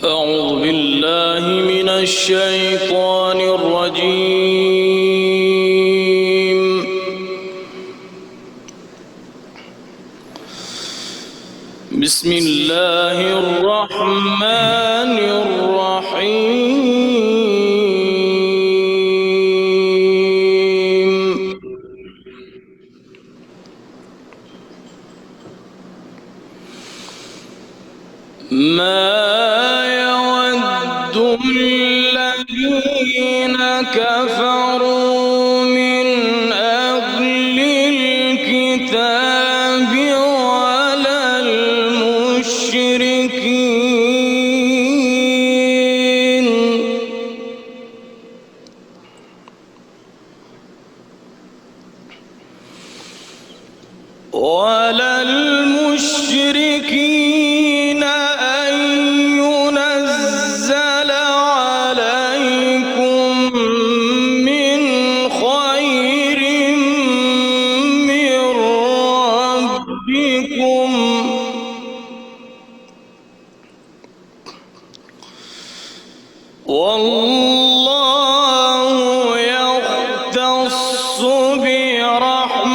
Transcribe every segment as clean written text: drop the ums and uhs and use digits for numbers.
أعوذ بالله من الشيطان الرجيم. بسم الله الرحمن الرحيم. ما يود الذين كفروا من أهل الكتاب ولا المشركين أن ينزل عليكم من خير من ربكم والله يختص برحمته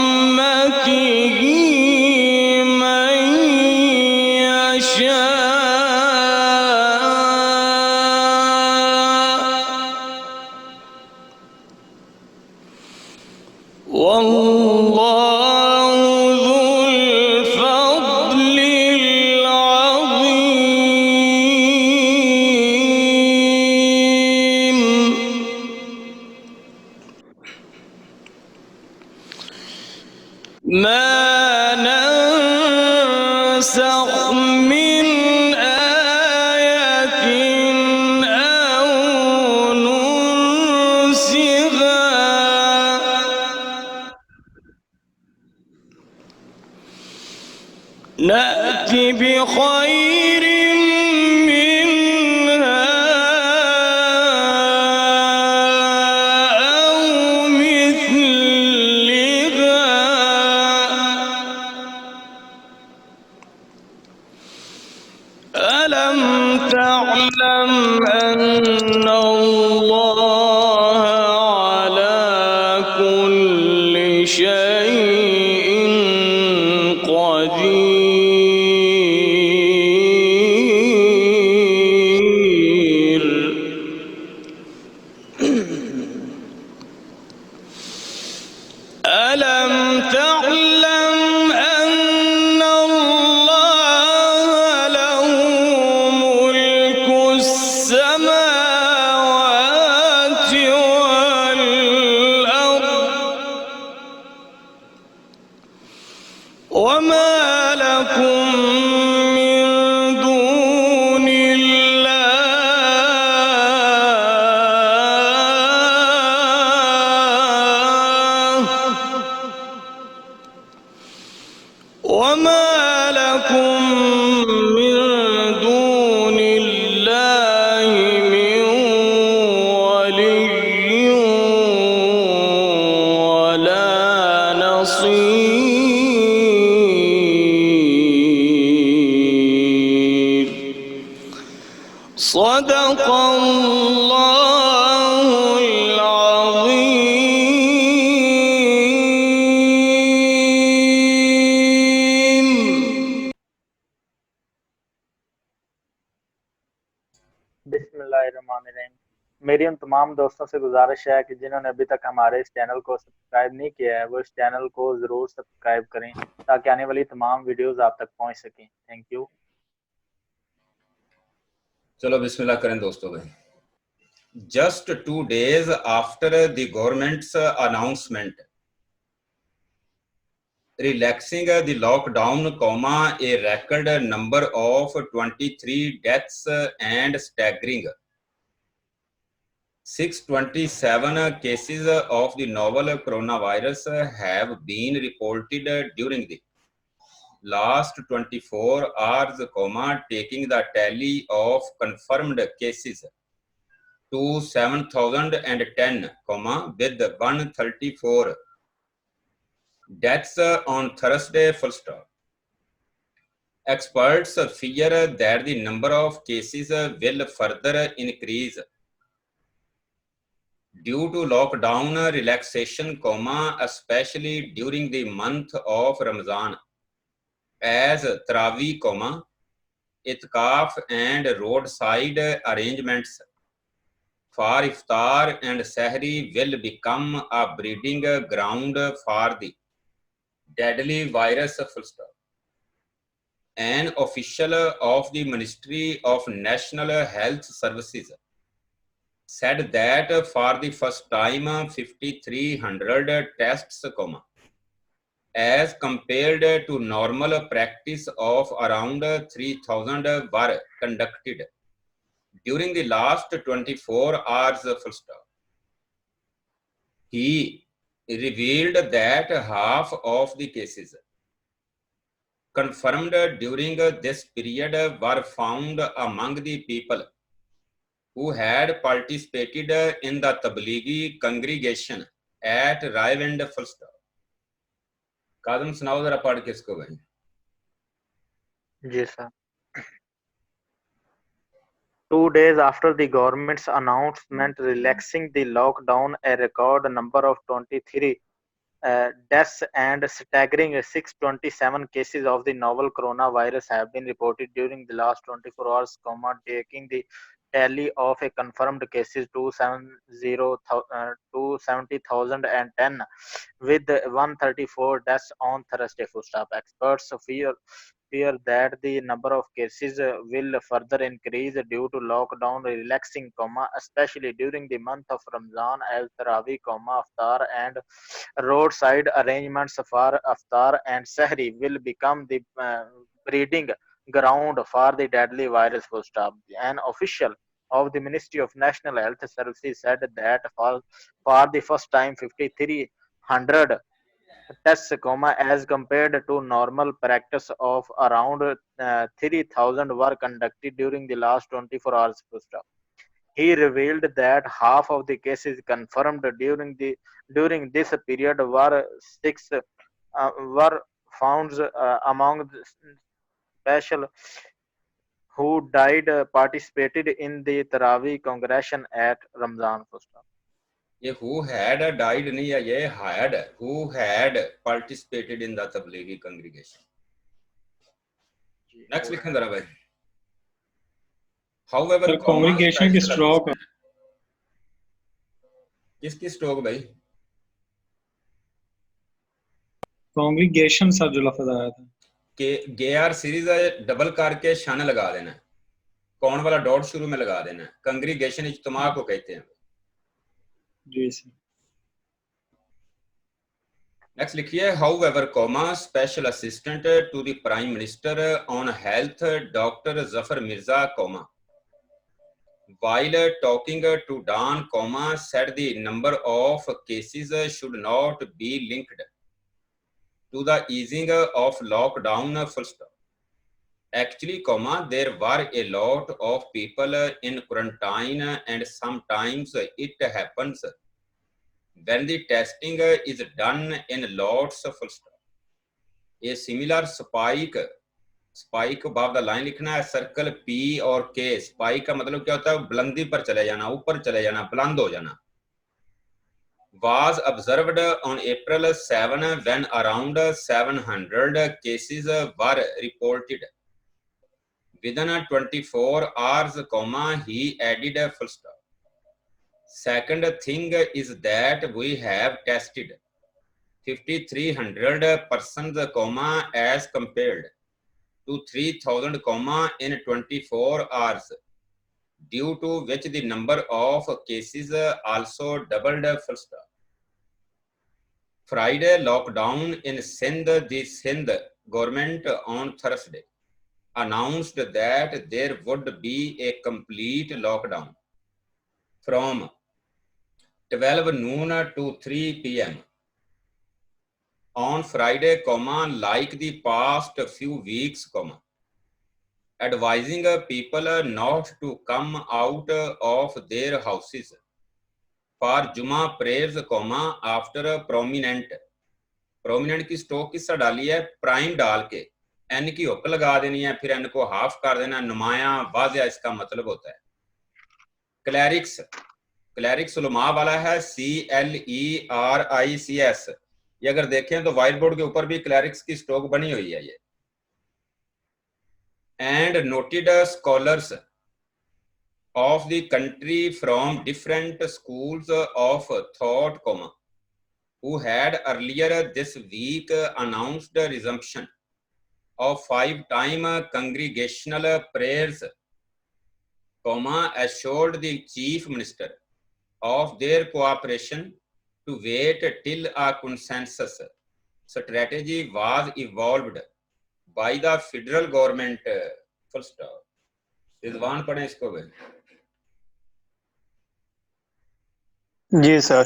من يشاء والله ذو الفضل العظيم. ما ننسخ من آية أو ننسها نأت بخير منها أو مثلها ألم تعلم أن الله على كل شيء قدير. ألم تعلم أن الله له ملك السماوات والأرض وما لكم من دون الله وما لكم من دون الله من ولي ولا نصير. صدق الله العظيم. बिस्मिल्लाहिर्रहमानिर्रहीम। मेरी उन तमाम दोस्तों से गुजारिश है कि जिन्होंने अभी तक हमारे इस चैनल को सब्सक्राइब नहीं किया है वो इस चैनल को ज़रूर सब्सक्राइब करें ताकि आने वाली तमाम वीडियोस आप तक पहुंच सकें। Thank you. चलो बिस्मिल्लाह करें दोस्तों भाई। Just 2 days after the government's announcement relaxing the lockdown, a record number of 23 deaths and staggering 627 cases of the novel coronavirus have been reported during the last 24 hours, taking the tally of confirmed cases to 7,010, with 134 deaths on Thursday, full stop. Experts fear that the number of cases will further increase due to lockdown relaxation, especially during the month of Ramadan, as Taraweeh, Itikaf and roadside arrangements for Iftar and Sahri will become a breeding ground for the deadly virus. Full stop. An official of the Ministry of National Health Services said that for the first time 5,300 tests, as compared to normal practice of around 3,000 were conducted during the last 24 hours. Full stop. He revealed that half of the cases confirmed during this period were found among the people who had participated in the Tablighi congregation at Raiwind. Full stop. कादम सुनाओ जरा पढ़ के इसको भाई। जी sir. 2 days after the government's announcement relaxing the lockdown, a record number of 23 deaths and staggering 627 cases of the novel coronavirus have been reported during the last 24 hours, taking the tally of a confirmed cases to 70,010, with 134 deaths on Thursday. Full stop. Experts fear that the number of cases will further increase due to lockdown relaxing, especially during the month of Ramadan, as Taraweeh, Iftar and roadside arrangements for Iftar and Sahri will become the breeding ground for the deadly virus. Full stop. An official of the Ministry of National Health Services said that for the first time 5,300 tests, as compared to normal practice of around 3,000 were conducted during the last 24 hours. Full stop. He revealed that half of the cases confirmed during this period were found among the special who died participated in the Taraweeh congregation at Ramadan. Full stop. ये who had died नहीं है, ये had who had participated in the Tablighi congregation. Next लिखें जरा भाई. However, sir congregation की stroke किसकी stroke भाई? congregation सर जो लफ्ज आया था के गेआर सीरीज डबल करके शन लगा देना है, कौन वाला डॉट शुरू में लगा देना है. कंग्रीगेशन इज्तिमा को कहते हैं. जी सर. नेक्स्ट लिखिए. However, special assistant to the prime minister on health doctor Zafar Mirza, while talking to Dawn, said the number of cases should not be linked to the easing of lockdown. Full stop. Actually, there were a lot of people in quarantine, and sometimes it happens when the testing is done in lots. Full stop. A similar spike above the line लिखना है. Circle P और K. Spike का मतलब क्या होता है? बुलंदी पर चले जाना, ऊपर चले जाना, बुलंद हो जाना. Was observed on April 7 when around 700 cases were reported within 24 hours, he added. Full stop. Second thing is that we have tested 5,300 persons, as compared to 3,000, in 24 hours, due to which the number of cases also doubled. Full stop. Friday lockdown in Sindh. The Sindh government on Thursday announced that there would be a complete lockdown from 12 noon to 3 p.m. on Friday, like the past few weeks, advising people not to come out of their houses for Juma prayers, after prominent की stock किससे डाली है? Prime डाल के. N की hook लगा देनी है, फिर एन को हाफ कर देना, नुमाया वाज़िया इसका मतलब होता है। क्लैरिक्स, क्लैरिक्स उलमा वाला है, CLERICS। ये अगर देखें तो व्हाइट बोर्ड के ऊपर भी क्लैरिक्स की स्ट्रोक बनी हुई है ये। And noted scholars of the country from different schools of thought, who had earlier this week announced resumption of 5-time congregational prayers, assured the chief minister of their cooperation to wait till a consensus strategy was evolved by the federal government, full stop। Rizwan पढ़ें इसको भी। जी sir.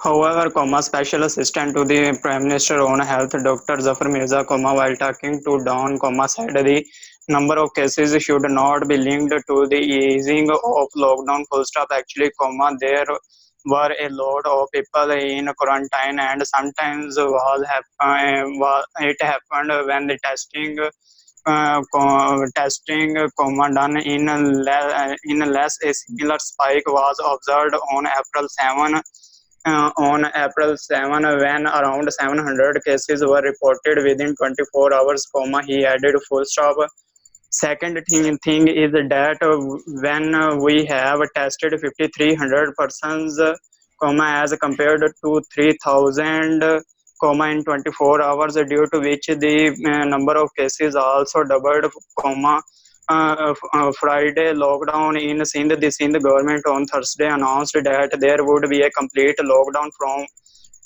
However, Special Assistant to the Prime Minister on Health, Dr. Zafar Mirza, while talking to Dawn, said the number of cases should not be linked to the easing of lockdown. Full stop. Actually, there were a lot of people in quarantine, and sometimes it happened when the testing done in less. A similar spike was observed on April 7. On April 7, when around 700 cases were reported within 24 hours, he added full stop. Second thing is that when we have tested 5,300 persons, as compared to 3,000, in 24 hours, due to which the number of cases also doubled, Friday lockdown in Sindh. The Sindh government on Thursday announced that there would be a complete lockdown from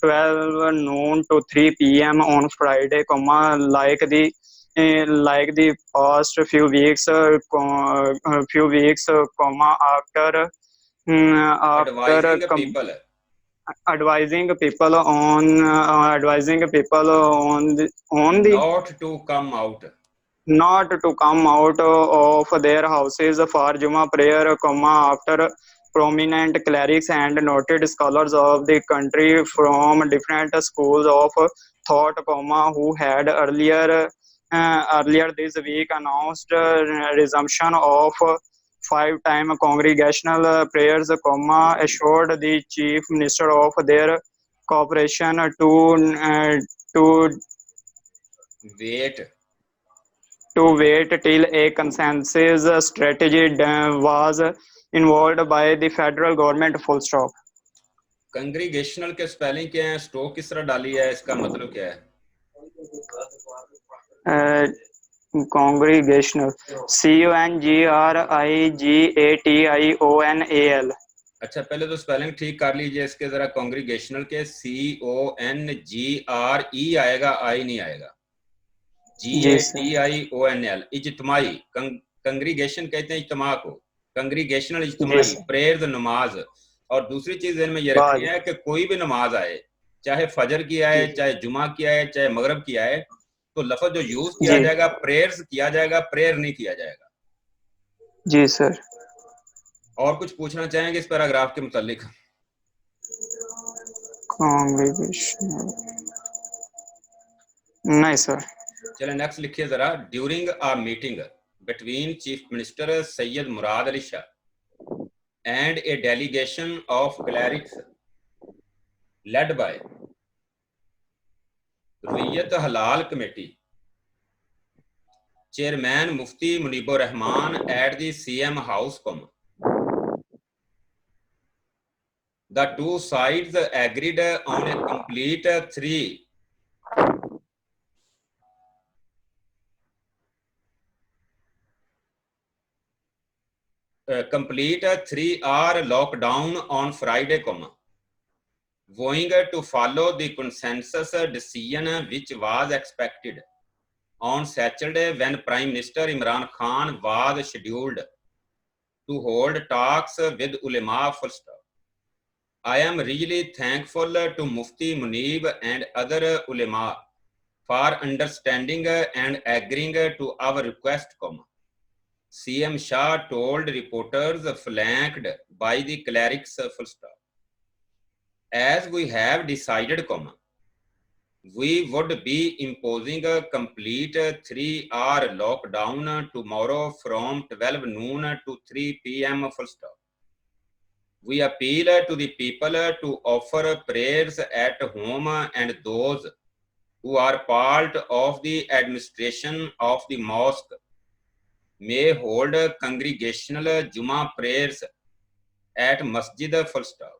12 noon to 3 p.m. on Friday, like the past few weeks, after advising people on not to come out of their houses for Juma prayer, after prominent clerics and noted scholars of the country from different schools of thought, who had earlier this week announced resumption of 5-time congregational prayers, assured the chief minister of their cooperation to wait till a consensus strategy was involved by the federal government. Full stop. Congregational के spelling क्या है, stroke किस तरह डाली है, इसका मतलब क्या है? Congregational, CONGRIGATIONAL। अच्छा, पहले तो स्पेलिंग ठीक कर लीजिए इसके जरा। कॉन्ग्रीगेशनल के CONGRE आएगा, आई नहीं आएगा। GATIONL, इज्तिमाई। कंग्रीगेशन कहते हैं इज्तिमा को, कंग्रीगेशनल इज्तिमाई, प्रेयर्स नमाज। और दूसरी चीज इनमें ये रखनी है कि कोई भी नमाज आए, चाहे फजर की आए, चाहे जुमा की आए, चाहे मगरब की आए, तो लफ्ज जो यूज किया जाएगा प्रेयर्स किया जाएगा, प्रेयर नहीं किया जाएगा। जी सर। और कुछ पूछना चाहेंगे इस पैराग्राफ के मुतालिक? नहीं सर। चले नेक्स्ट लिखिए जरा। During a meeting between chief minister Syed Murad Ali Shah and a delegation of clerics led by Ruwiyat Halal Committee Chairman Mufti Munibur Rahman at the CM House, the two sides agreed on a complete three-hour lockdown on Friday, going to follow the consensus decision which was expected on Saturday when Prime Minister Imran Khan was scheduled to hold talks with ulama. Full stop. I am really thankful to Mufti Munib and other ulama for understanding and agreeing to our request, CM Shah told reporters flanked by the clerics. Full stop. As we have decided, we would be imposing a complete 3-hour lockdown tomorrow from 12 noon to 3 p.m. full stop. We appeal to the people to offer prayers at home, and those who are part of the administration of the mosque may hold congregational Juma prayers at Masjid full stop.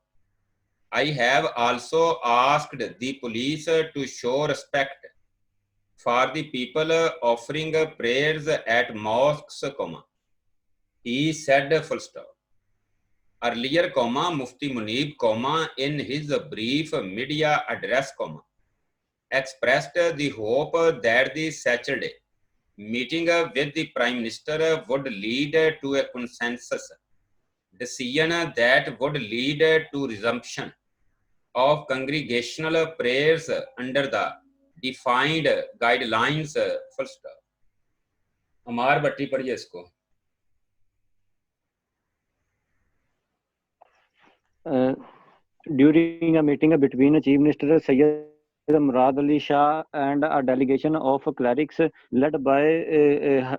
I have also asked the police to show respect for the people offering prayers at mosques, he said full stop. Earlier, Mufti Munib, in his brief media address, expressed the hope that the Saturday meeting with the Prime Minister would lead to a consensus decision that would lead to resumption of congregational prayers under the defined guidelines full stop. अमार भट्टी पढ़िए इसको. During a meeting between Chief Minister Syed Murad Ali Shah and a delegation of clerics led by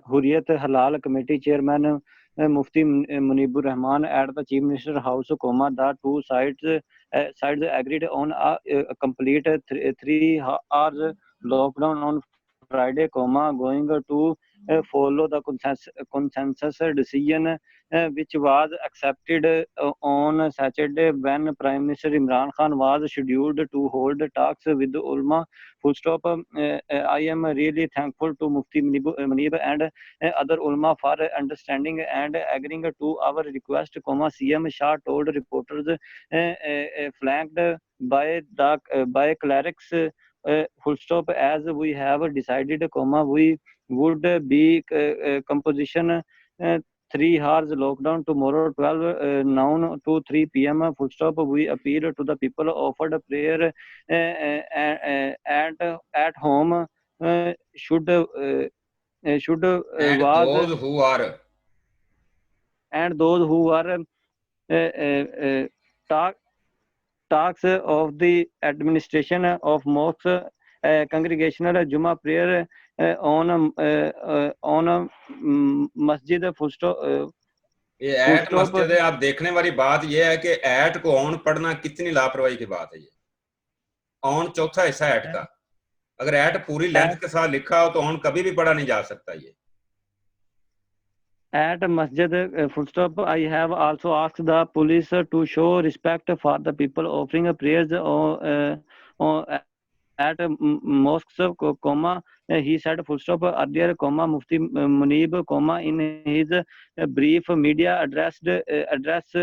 Hurriyat Halal Committee Chairman Mufti Munibur Rahman at the Chief Minister House, the two sides agreed on a complete 3 hours lockdown on Friday, going to follow the consensus decision which was accepted on Saturday when Prime Minister Imran Khan was scheduled to hold talks with the ulama. Full stop. I am really thankful to Mufti Munib and other ulama for understanding and agreeing to our request, CM Shah told reporters, flanked by clerics. Full stop. As we have decided, we would be composition 3 hours lockdown tomorrow 12 noon to 3 p.m. full stop. We appeal to the people offered prayer at home should and those who are talks of the administration of mosque congregational Juma prayer on masjid full stop. ये eight मस्जिद है. आप देखने वाली बात ये है कि एट को ऑन पढ़ना कितनी लापरवाही की बात है. ये ऑन चौथा हिस्सा एट का. अगर एट पूरी लेंथ के साथ लिखा हो तो ऑन कभी भी पढ़ा नहीं जा सकता. ये at masjid full stop. I have also asked the police to show respect for the people offering prayers at mosques, he said full stop. Earlier, Mufti Munib, in his brief media address expressed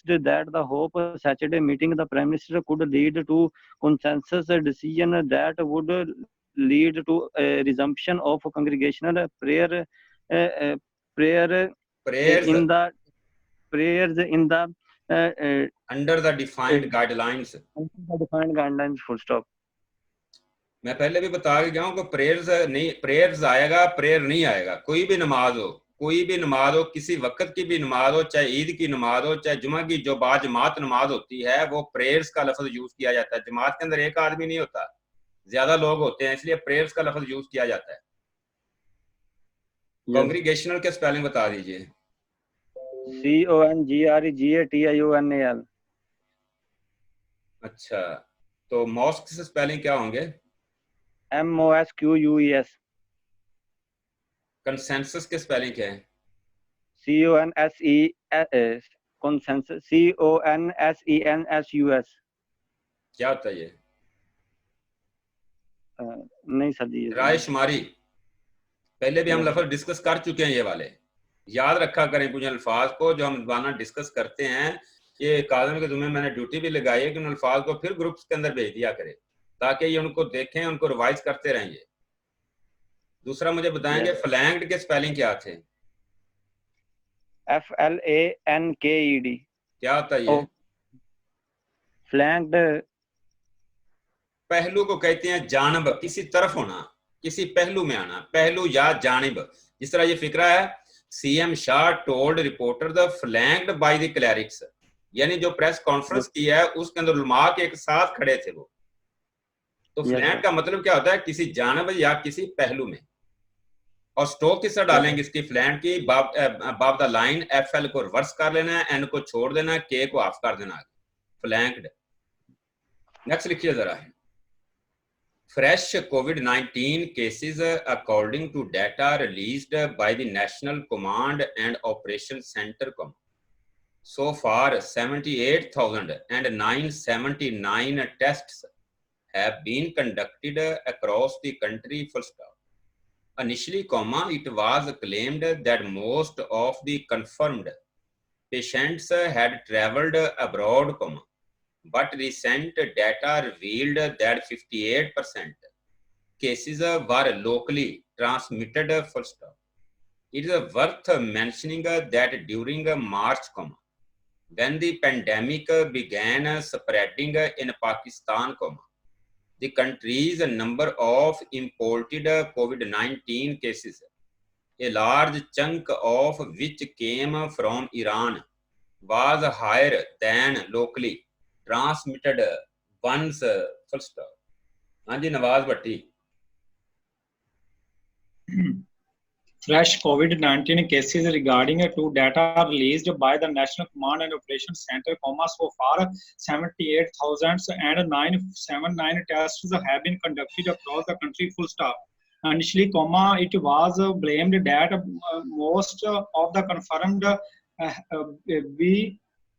that the hope Saturday meeting the Prime Minister could lead to consensus decision that would lead to a resumption of congregational prayers in the under the defined guidelines. Full stop. मैं पहले भी बता के गया हूं कि prayers नहीं, prayers आएगा, प्रेयर नहीं आएगा. कोई भी नमाज हो, किसी वक्त की भी नमाज हो, चाहे ईद की नमाज हो, चाहे जुमा की जो बाजमात नमाज होती है, वो प्रेयर्स का लफ्ज यूज किया जाता है. जमात के अंदर एक आदमी नहीं होता, ज्यादा लोग होते हैं, इसलिए प्रेयर्स का लफ्ज यूज किया जाता है. कांग्रीगेशनल के स्पेलिंग बता दीजिए. CONGREGATIONAL. अच्छा, तो मॉस्क से स्पेलिंग क्या होंगे? MOSQUES. कंसेंसस के स्पेलिंग क्या है? CONSENSUS. CONSENSUS. क्या होता है ये? नहीं सर जी. राय शुमारी पहले भी हम लफ्ज डिस्कस कर चुके हैं. ये वाले याद रखा करें कुछ अल्फाज को जो हम रोजाना डिस्कस करते हैं. ये काज़म के जुम्मे मैंने ड्यूटी भी लगाई है कि उन अल्फाज को फिर ग्रुप्स के अंदर भेज दिया करें ताकि ये उनको देखें, उनको रिवाइज करते रहेंगे. दूसरा मुझे बताएंगे फ्लैंक्ड के स्पेलिंग क्या थे? FLANKED. क्या होता है ये? फ्लैंक्ड पहलू को कहते हैं जानब, किसी तरफ होना, किसी पहलू में आना, पहलू या जानिब. जिस तरह ये फिक्रा है, CM Shah told reporter the flanked by the clerics. यानी जो प्रेस कॉन्फ्रेंस की है उसके अंदर उलमा के एक साथ खड़े थे वो। तो Yes, फ्लैंट sir. का मतलब क्या होता है, किसी जानब या किसी पहलू में। और स्ट्रोक किस तरह डालेंगे इसकी फ्लैंट की, बाब द लाइन, FL को रिवर्स कर लेना है, N को छोड़ देना है, K को ऑफ कर देना है, फ्लैंक्ड। नेक्स्ट लिखिए जरा, fresh COVID-19 cases according to data released by the National Command and Operation Center. So far, 78,979 tests have been conducted across the country, full stop. Initially, it was claimed that most of the confirmed patients had traveled abroad, but recent data revealed that 58% cases were locally transmitted, full stop. It is worth mentioning that during March, when the pandemic began spreading in Pakistan, the country's number of imported COVID-19 cases, a large chunk of which came from Iran, was higher than locally transmitted ones, full stop. हाँ जी, नवाज भट्टी। Fresh COVID-19 cases regarding to data released by the National Command and Operations Center, so far 78,979 tests have been conducted across the country, full stop. Initially, it was blamed that most of the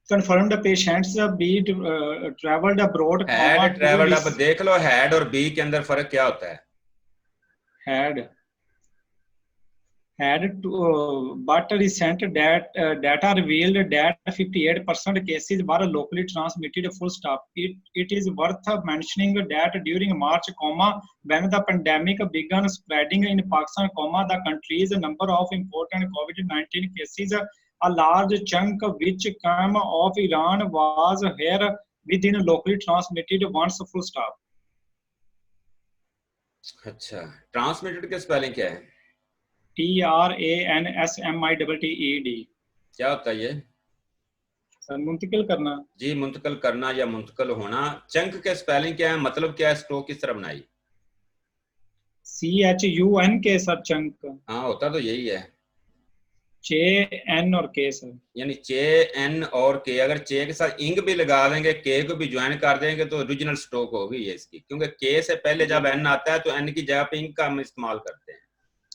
confirmed patients be traveled abroad. Had traveled, अब देख लो had और be के अंदर फर्क क्या होता है? Had to, but recent data revealed that 58% cases were locally transmitted, full stop. It is worth mentioning that during March, when the pandemic began spreading in Pakistan, the country's number of important COVID-19 cases, a large chunk which came of Iran, was here within locally transmitted ones, full stop. अच्छा, transmitted के spelling क्या है? TRANSMITTED। क्या होता है ये? मुंतकिल करना जी, मुंतकिल करना या मुंतकिल होना। चंक के स्पेलिंग क्या है, मतलब क्या है, स्ट्रोक किस तरह बनाई? CHUN के साथ चंक। हाँ, होता तो यही है, CHN और K सर, यानी CHN और K। अगर चे के साथ इंग भी लगा देंगे, K को भी ज्वाइन कर देंगे तो ओरिजिनल स्ट्रोक होगी ये इसकी, क्योंकि K से पहले जब N आता है तो N की जगह पे इंग का हम इस्तेमाल करते हैं।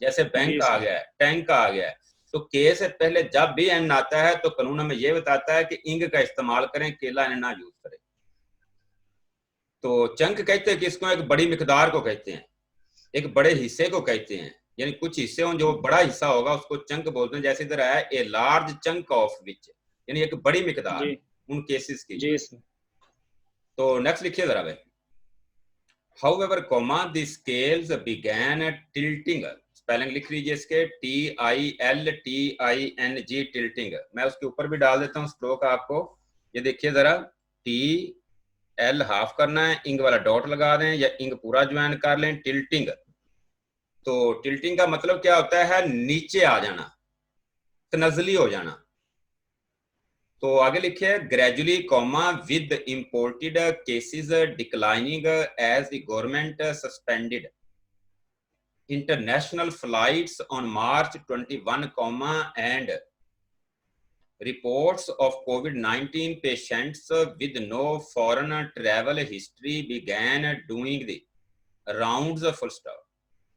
जैसे बैंक आ गया है, टैंक आ गया है, तो K से पहले जब भी N आता है तो कानून में ये बताता है कि इंग का इस्तेमाल करें, केला N ना यूज करें। तो चंक कहते हैं कि इसको एक बड़ी मिकदार को कहते हैं, एक बड़े हिस्से को कहते हैं, यानी कुछ हिस्से हों जो बड़ा हिस्सा होगा उसको चंक बोलते हैं। जैसे इधर आया a large chunk of which, यानी एक बड़ी मिकदार उन केसेस की। तो नेक्स्ट लिखिए जरा भाई, however, the scales began tilting, spelling लिख लीजिए इसके, TILTING, tilting। मैं उसके ऊपर भी डाल देता हूँ स्ट्रोक आपको, ये देखिए जरा, TL हाफ करना है, इंग वाला डॉट लगा दें या इंग पूरा ज्वाइन कर लें, टिल्टिंग। तो टिल्टिंग का मतलब क्या होता है, नीचे आ जाना, तनज़ली हो जाना। तो आगे लिखिए, gradually with imported cases declining as the government suspended international flights on March 21, and reports of COVID-19 patients with no foreign travel history began doing the rounds, full stop.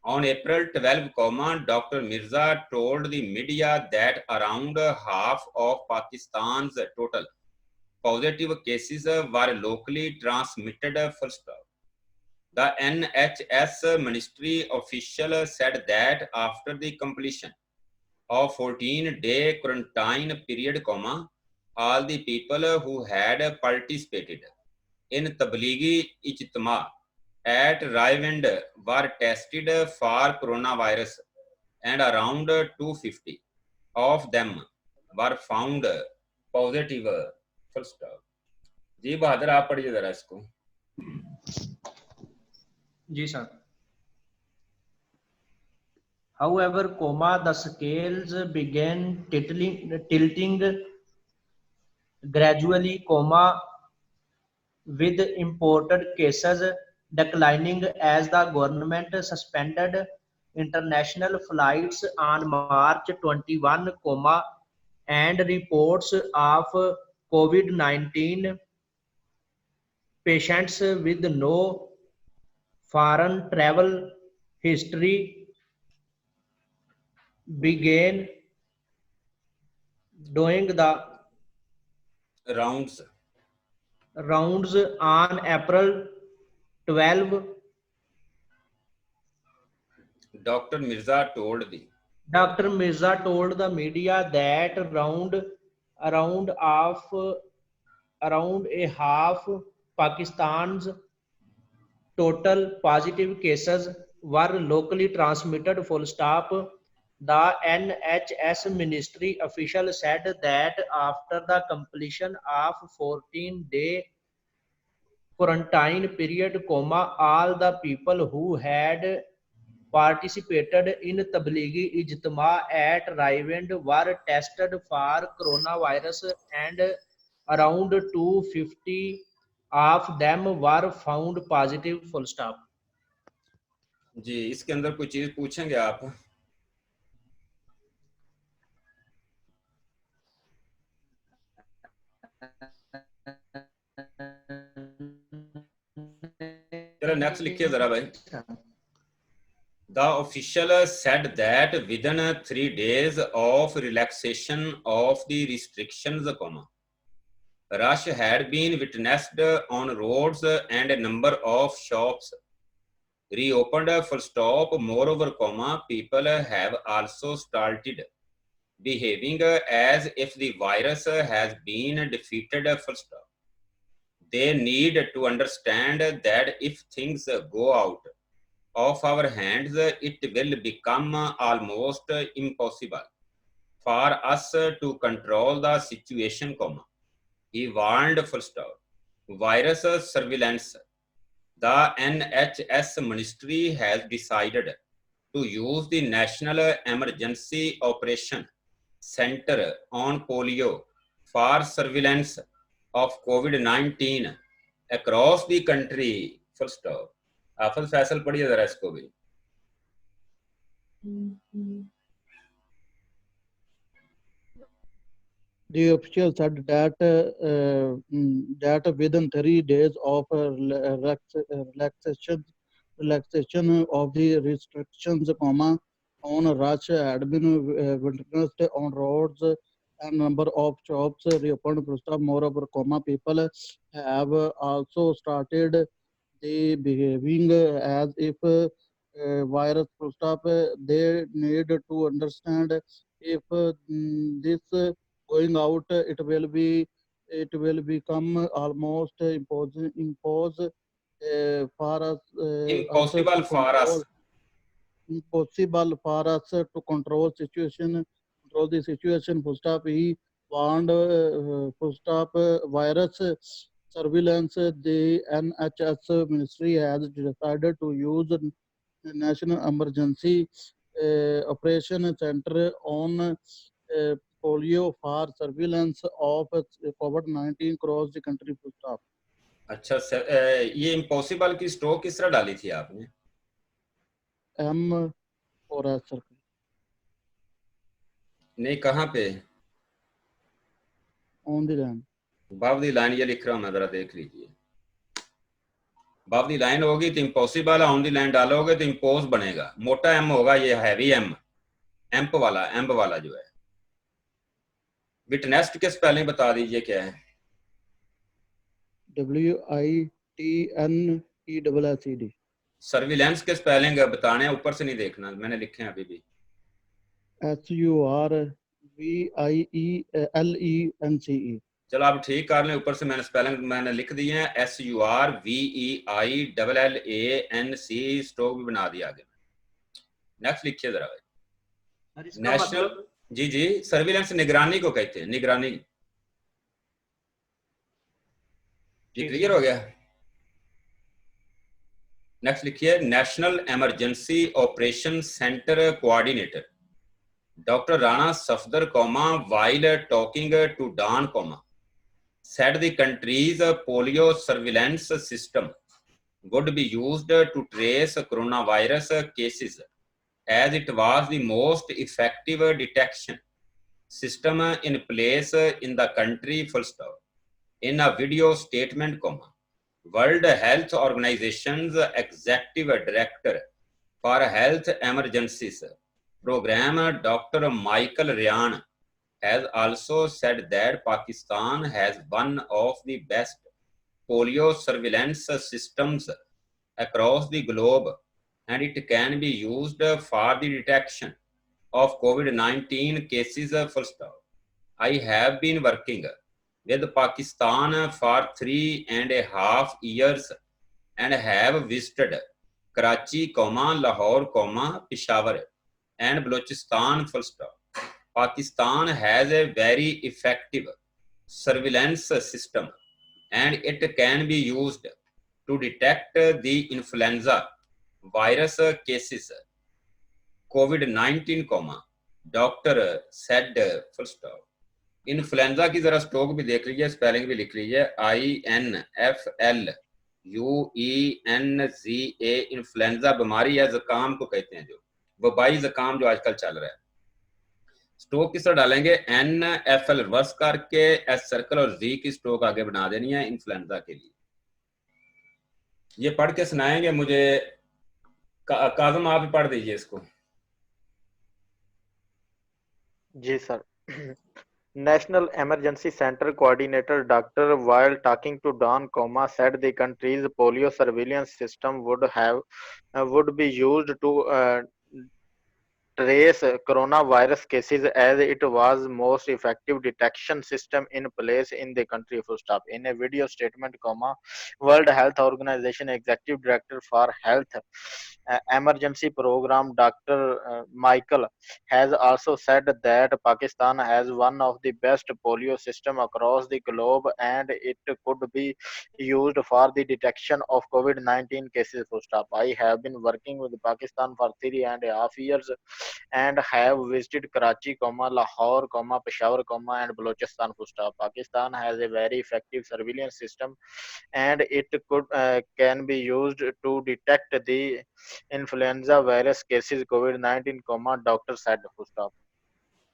On April 12, Dr. Mirza told the media that around half of Pakistan's total positive cases were locally transmitted, full stop. The NHS ministry official said that after the completion of 14-day quarantine period, all the people who had participated in Tablighi Ijtema at Raiwind were tested for coronavirus, and around 250 of them were found positive, full stop. जी बहादुर, आप पढ़िए जरा इसको। जी sir. However, the scales began tilting gradually, with imported cases declining as the government suspended international flights on March 21, and reports of COVID-19 patients with no foreign travel history began doing the rounds. rounds on April 12. Dr. Mirza told the Dr. Mirza told the media that around a half Pakistan's total positive cases were locally transmitted. Full stop. The NHS ministry official said that after the completion of 14-day quarantine period, all the people who had participated in Tablighi Ijtema at Rawand were tested for coronavirus, and around 250 of them were found positive. Full stop. जी, इसके अंदर कोई चीज पूछेंगे आप? चलो next लिखिए जरा भाई. The official said that within 3 days of relaxation of the restrictions, rush had been witnessed on roads and a number of shops reopened. Full stop. Moreover, people have also started behaving as if the virus has been defeated. Full stop. They need to understand that if things go out of our hands, it will become almost impossible for us to control the situation, he warned. Full stop. Virus surveillance. The NHS ministry has decided to use the National Emergency Operation Center on polio for surveillance of COVID-19 across the country. Full stop. हाफिज फैसल पढ़िए जरा इसको भी. The official said that that within 3 days of relaxation of the restrictions, on rush had been witnessed on roads and number of shops reopened. Moreover, people have also started the behaving as if virus. They need to understand if this going out, it will become almost impose for us Impossible to for us. control, impossible for us to control the situation. Full stop. He warned full stop virus surveillance. The NHS ministry has decided to use the National Emergency Operation Center on polio for surveillance of COVID-19 across the country. Full stop. अच्छा ये impossible की stroke किस तरह डाली थी आपने? M और S circle. नहीं, कहाँ पे? On the line. बाब दी लाइन ये लिख रहा हूँ मैं, जरा देख लीजिए. बाब दी लाइन होगी तो इम्पॉसिबल, ऑन दी लाइन डालोगे तो इम्पोज बनेगा. मोटा एम होगा, ये हैवी एम, एम्प वाला जो है. विटनेस्ड के स्पेलिंग बता दीजिए क्या है? WITNESSED. सर्विलेंस के स्पेलिंग बताने, ऊपर से नहीं देखना, मैंने लिखे हैं अभी भी. SURVIELENCE. चलो आप ठीक कर लें, ऊपर से मैंने स्पेलिंग मैंने लिख दिए हैं. SURVEILLANC स्ट्रोक भी बना दिया आगे. नेक्स्ट लिखिए जरा भाई. नेशनल जी सर्विलेंस निगरानी को कहते हैं, निगरानी. जी क्लियर हो गया. नेक्स्ट लिखिए. National emergency operation centre coordinator doctor Rana Safdar, while talking to Dawn, said the country's polio surveillance system would be used to trace coronavirus cases, as it was the most effective detection system in place in the country, full stop. In a video statement, World Health Organization's Executive Director for Health Emergencies Program, Dr. Michael Ryan, has also said that Pakistan has one of the best polio surveillance systems across the globe, and it can be used for the detection of COVID-19 cases, full stop. I have been working with Pakistan for 3.5 years and have visited Karachi, Lahore, Peshawar, and Balochistan, full stop. Pakistan has a very effective surveillance system, and it can be used to detect the influenza virus cases, COVID-19, doctor said, full stop. Influenza की जरा stroke भी देख लीजिए, spelling भी लिख लीजिए, INFLUENZA। Influenza बीमारी है, जुकाम को कहते हैं, जो वबाई जुकाम जो आजकल चल रहा है। स्ट्रोक किस तरह डालेंगे, NFL रिवर्स करके एस सर्कल और जी की स्ट्रोक आगे बना देनी है इन्फ्लुएंजा के लिए। ये पढ़ के सुनाएंगे मुझे, काजम आप ही पढ़ दीजिए इसको। जी sir. National Emergency Center Coordinator Dr. while talking to Don, said the country's polio surveillance system would be used to trace coronavirus cases, as it was most effective detection system in place in the country, full stop. In a video statement, World Health Organization Executive Director for Health Emergency Program, Dr. Michael, has also said that Pakistan has one of the best polio system across the globe, and it could be used for the detection of COVID-19 cases, full stop. I have been working with Pakistan for 3.5 years and have visited Karachi, Lahore, Peshawar, and Balochistan, full stop. Pakistan has a very effective surveillance system, and it can be used to detect the influenza virus cases, COVID-19, doctor said, full stop.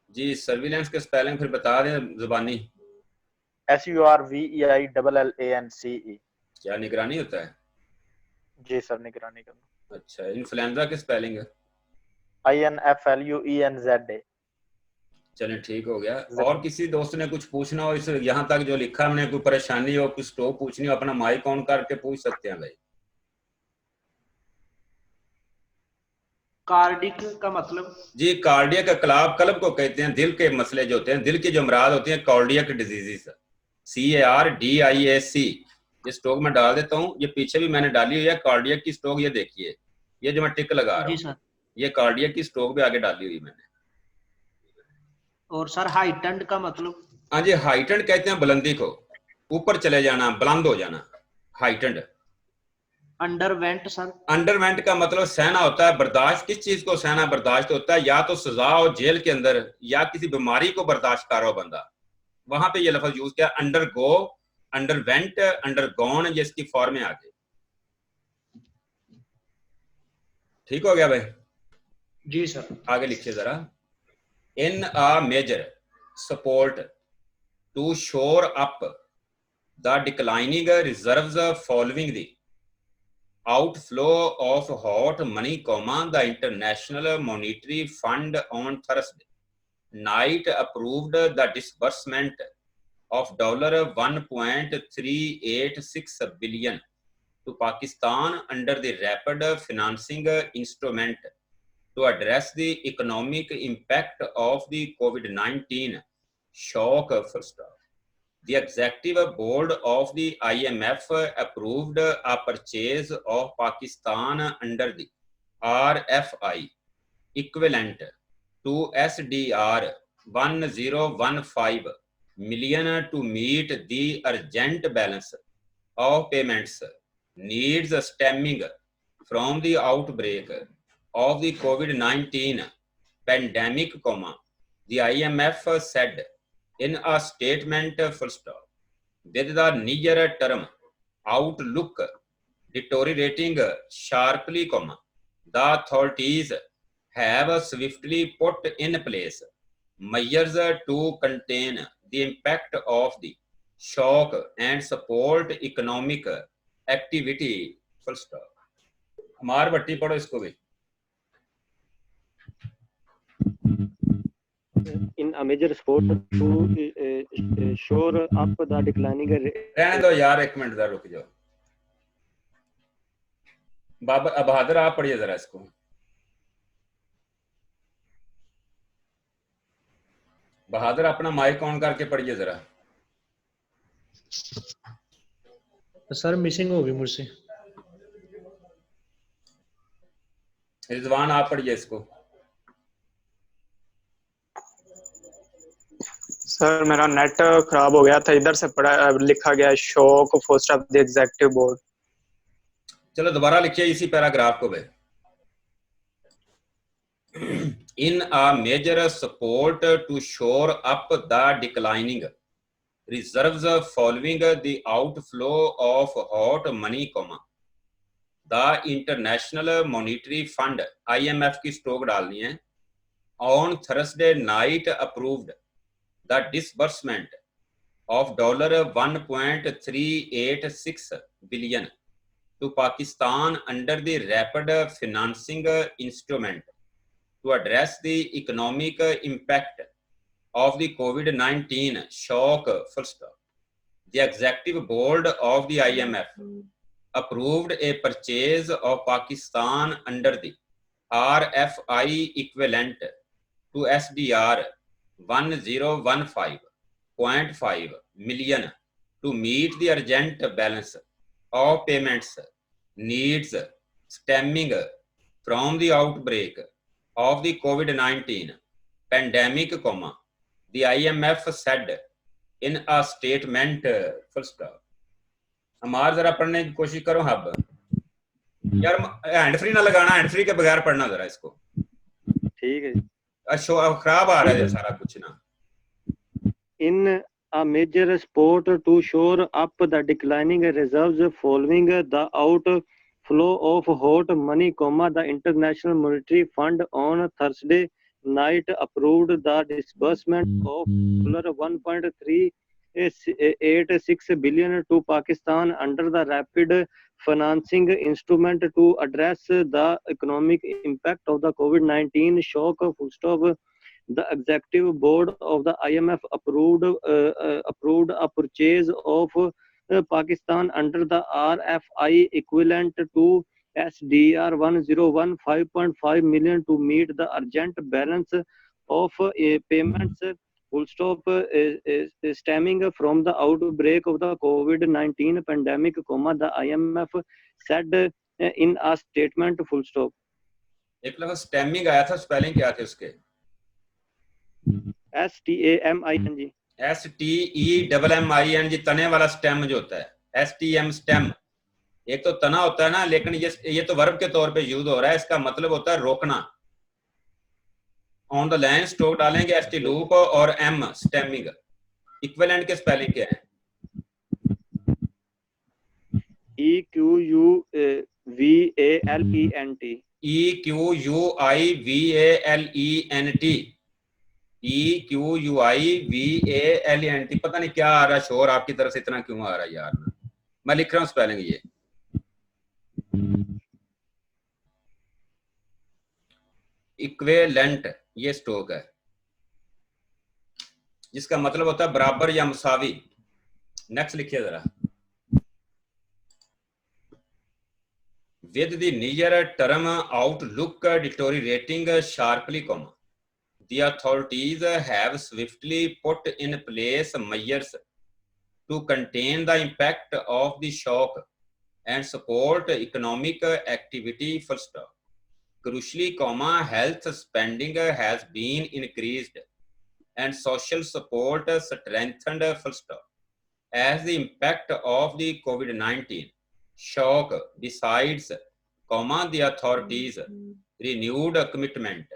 Ji, surveillance के spelling फिर बता दें जुबानी। SURVEILLANCE। क्या निगरानी होता है? जी sir, निगरानी करना। अच्छा, इन्फ्लुएंजा की स्पेलिंग है INFLUENZA। चलें, ठीक हो गया। और किसी दोस्त ने कुछ पूछना हो, इस यहाँ तक जो लिखा हमने, कोई परेशानी हो, कुछ तो पूछनी हो, अपना माइक ऑन करके पूछ सकते हैं भाई। कार्डिक का मतलब? जी, कार्डियक कल्ब को कहते हैं, दिल के मसले जो होते हैं, दिल की जो अमराज होती हैं, कार्डियक डिजीजेस, CARDIAC। ये स्ट्रोक में डाल देता हूँ, ये पीछे भी मैंने डाली हुई है कार्डियक की स्ट्रोक, ये देखिए, ये जो मैं टिक लगा रहा हूँ, ये कार्डियक की स्ट्रोक भी आगे डाली हुई मैंने। और सर हाइटेंड का मतलब? हाँ जी, हाइटेंड कहते हैं बुलंदी को, ऊपर चले जाना, बुलंद हो जाना, हाइटेंड। Underwent sir? अंडरवेंट का मतलब सहना होता है, बर्दाश्त। किस चीज को सहना बर्दाश्त होता है? या तो सजा हो जेल के अंदर, या किसी बीमारी को बर्दाश्त कर रहा हो बंदा, वहां पे ये लफ्ज यूज किया। अंडरगो, अंडरवेंट, अंडरगॉन, ये इसकी फॉर्म में आ गई। ठीक हो गया भाई? जी सर। आगे लिखिए जरा। In a major support to shore up the declining reserves following the outflow of hot money, the International Monetary Fund on Thursday night approved the disbursement of $1.386 billion to Pakistan under the Rapid Financing Instrument to address the economic impact of the COVID-19 shock. First, the executive board of the IMF approved a purchase of Pakistan under the RFI equivalent to SDR 1015 million to meet the urgent balance of payments needs stemming from the outbreak of the COVID-19 pandemic, the IMF said in a statement, full stop. with the near term outlook deteriorating sharply, the authorities have swiftly put in place measures to contain the impact of the shock and support economic activity. Full stop. हमार भट्टी पढ़ो इसको भी. In a major sport to shore up the declining. रहने दो यार, एक minute जरा रुक जाओ. बाबा बहादुर आप पढ़िए जरा इसको. बहादुर अपना माइक ऑन करके पढ़िए जरा. सर मिसिंग होगी मुझसे. रिजवान आप पढ़िए इसको. सर मेरा नेट खराब हो गया था, इधर से पढ़ा लिखा गया shock first of the executive board. चलो दोबारा लिखिए इसी पैराग्राफ को भी. In a major support to shore up the declining reserves following the outflow of hot money, the International Monetary Fund IMF की स्टॉक डालनी है, on Thursday night approved the disbursement of $1.386 billion to Pakistan under the Rapid Financing Instrument to address the economic impact of the COVID-19 shock. First, the executive board of the IMF approved a purchase of Pakistan under the RFI equivalent to SDR 1015.5 million to meet the urgent balance of payments needs stemming from the outbreak of the COVID-19 pandemic, the IMF said in a statement. Full stop. हमार जरा पढ़ने की कोशिश करो. Hub यार hand free ना लगाना, hand free के बगैर पढ़ना जरा इसको. ठीक है. अच्छा खराब आ रहा है सारा कुछ ना. In a major sport to shore up the declining reserves following the outflow of hot money, the International Monetary Fund on Thursday night approved the disbursement of $1.386 billion to Pakistan under the Rapid Financing Instrument to address the economic impact of the COVID-19 shock. Full stop. The executive board of the IMF approved a purchase of Pakistan under the RFI equivalent to SDR 1015.5 million to meet the urgent balance of payments. Full stop. Stemming from the outbreak of the COVID-19 pandemic, the IMF said in a statement. Full stop. एक लफ्ज़ stemming आया था, spelling क्या थे उसके? STAMING. STEMMING तने वाला stem जो होता है, STM स्टेम. एक तो तना होता है ना, लेकिन ये तो वर्ब के तौर पे यूज हो रहा है. इसका मतलब होता है रोकना. ऑन द लाइन स्ट्रोक डालेंगे ST लूप और M स्टेमिंग. इक्विवेलेंट के स्पेलिंग क्या है? EQUIVALENT. EQUIVALENT. EQUIVALENT. पता नहीं क्या आ रहा है शोर आपकी तरफ से, इतना क्यों आ रहा है यार. मैं लिख रहा हूँ स्पेलिंग. ये इक्विवेलेंट ये स्टॉक है जिसका मतलब होता है बराबर या मुसावी. नेक्स्ट लिखिए जरा. With the near term outlook deteriorating sharply, the authorities have swiftly put in place measures to contain the impact of the shock and support economic activity. First, crucially, health spending has been increased and social support strengthened. First, as the impact of the COVID-19 shock decides, the authorities renewed commitment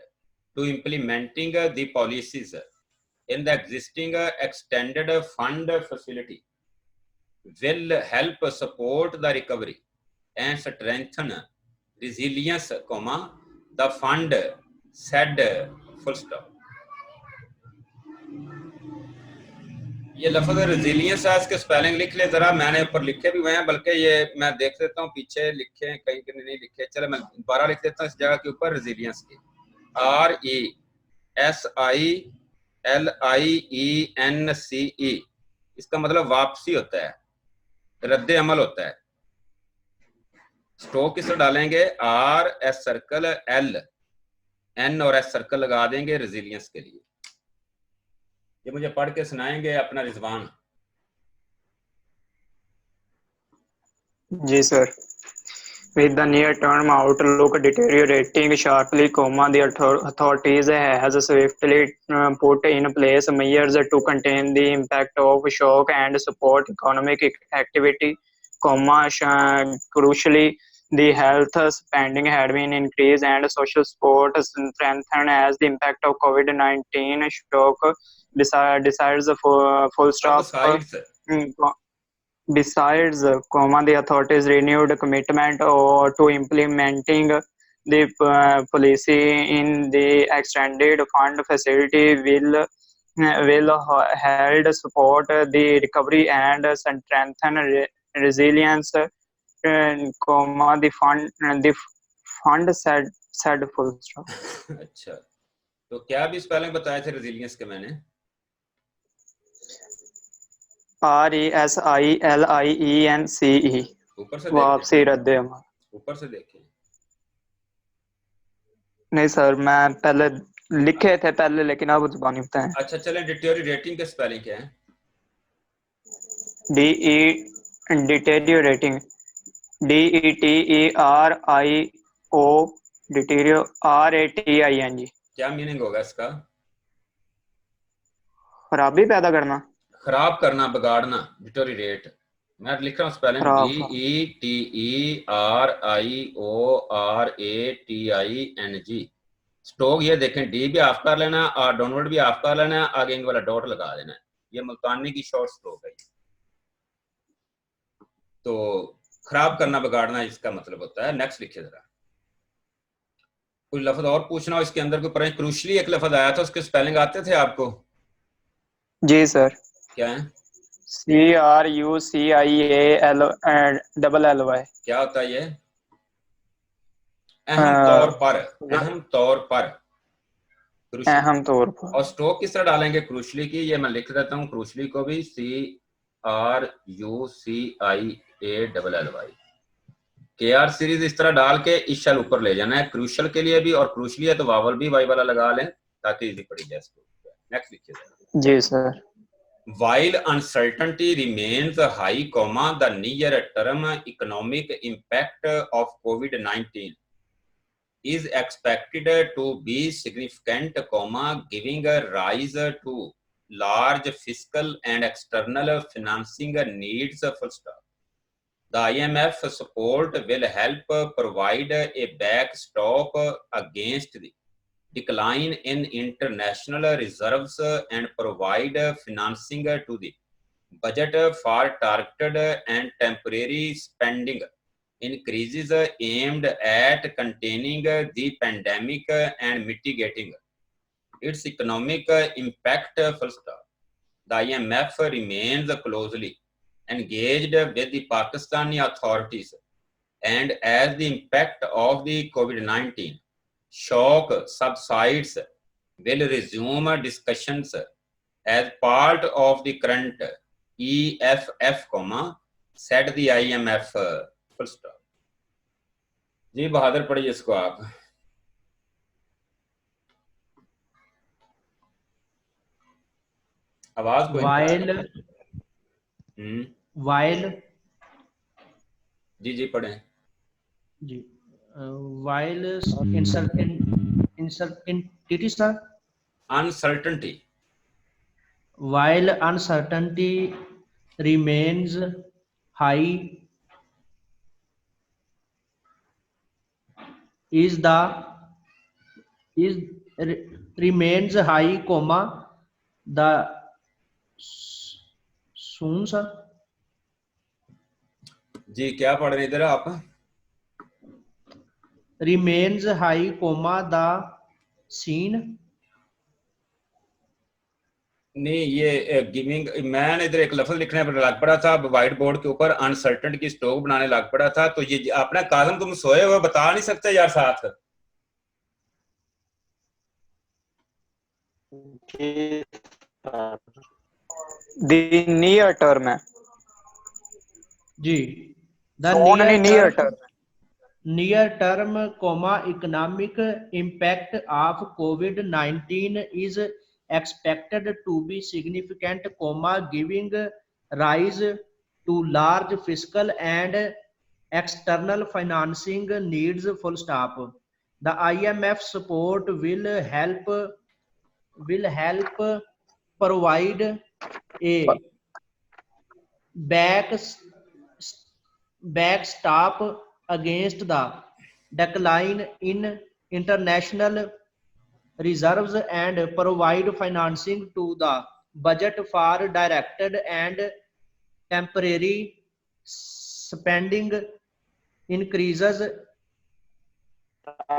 to implementing the policies in the existing extended fund facility will help support the recovery and strengthen resilience, comma, the fund said, full stop. ये लफ्ज resilience है, इसके spelling लिख ले जरा, मैंने ऊपर लिखे भी हुए हैं, बल्कि ये मैं देख लेता हूँ पीछे लिखे हैं कहीं कहीं नहीं लिखे, चलो मैं दोबारा लिख देता हूँ इस जगह के ऊपर रेजिलियंस की, RESILIENCE, इसका मतलब वापसी होता है, रद्द अमल होता है। स्टोक किस तरह डालेंगे, RS सर्कल L, N और S सर्कल लगा देंगे रेजिलियंस के लिए। ये मुझे पढ़ के सुनाएंगे अपना रिजवान। जी sir. With the near-term outlook deteriorating sharply, the authorities has swiftly put in place measures to contain the impact of shock and support economic activity. Crucially, the health spending had been increased and social support strengthened as the impact of COVID-19 shock. Besides the full stop. Besides, the authorities' renewed commitment to implementing the policy in the extended fund facility will help support the recovery and strengthen resilience. The fund said full stop. अच्छा, तो क्या भी spelling बताए थे resilience के मैंने? RESILIENCE, ऊपर से वापसी रद्द अमल। ऊपर से देखें। नहीं सर, मैं पहले लिखे थे पहले, लेकिन अब जुबानी बताएं। अच्छा चलें, डिटेरियोरेटिंग के स्पेलिंग क्या है? Deteriorating, DETERIO, RATING। क्या मीनिंग होगा इसका? खराबी पैदा करना, खराब करना, बिगाड़ना, डिटेरियोरेट। मैं लिख रहा हूँ स्पेलिंग DETERIORATING। स्टोक ये देखें, डी भी ऑफ कर लेना और डाउनवर्ड भी ऑफ कर लेना, आगे वाला डॉट लगा देना। ये मुल्तानी की शॉर्ट स्ट्रोक है। तो खराब करना, बिगाड़ना इसका मतलब होता है। नेक्स्ट लिखिए जरा। कोई लफ्ज और पूछना हो इसके अंदर कोई पर क्रूशली एक लफ्ज आया था, उसके स्पेलिंग आते थे आपको? जी सर। क्या है? CRUCIALLY। क्या होता है ये? अहम तौर पर, अहम तौर पर, अहम तौर पर। और स्टोक किस तरह डालेंगे क्रूशली की? ये मैं लिख देता हूँ क्रूशली को भी, CRUCIALLY। KR सीरीज इस तरह डाल के इशल ऊपर ले जाना है, क्रूशल के लिए भी, और क्रूशली है तो वावल भी वाई वाला लगा लें ताकि इजी पड़ी जाए। नेक्स्ट लिखिए। जी sir. While uncertainty remains high, the near-term economic impact of COVID-19 is expected to be significant, giving rise to large fiscal and external financing needs. The IMF support will help provide a backstop against the decline in international reserves and provide financing to the budget for targeted and temporary spending increases aimed at containing the pandemic and mitigating its economic impact. The IMF remains closely engaged with the Pakistani authorities, and as the impact of the COVID-19 shock subsides, will resume discussions as part of the current EFF, said the IMF. Full stop. जी बहादुर पढ़िए इसको आप। आवाज कोई while जी पढ़ें जी। while uncertainty sir, uncertainty, while uncertainty remains high, remains high, the soon sir, जी क्या पढ़ रहे हैं इधर आप? remains high, comma the scene. नहीं ये गिविंग, मैंने इधर एक लफ्ज लिखने पर लग पड़ा था व्हाइट बोर्ड के ऊपर, अनसर्टन की स्टॉक बनाने लग पड़ा था, तो ये अपना कालम तुम सोए हुए बता नहीं सकते यार साथ? The near term है, जी the only near term. near term comma economic impact of COVID-19 is expected to be significant, comma giving rise to large fiscal and external financing needs, full stop. The IMF support will help provide a backstop against the decline in international reserves and provide financing to the budget for directed and temporary spending increases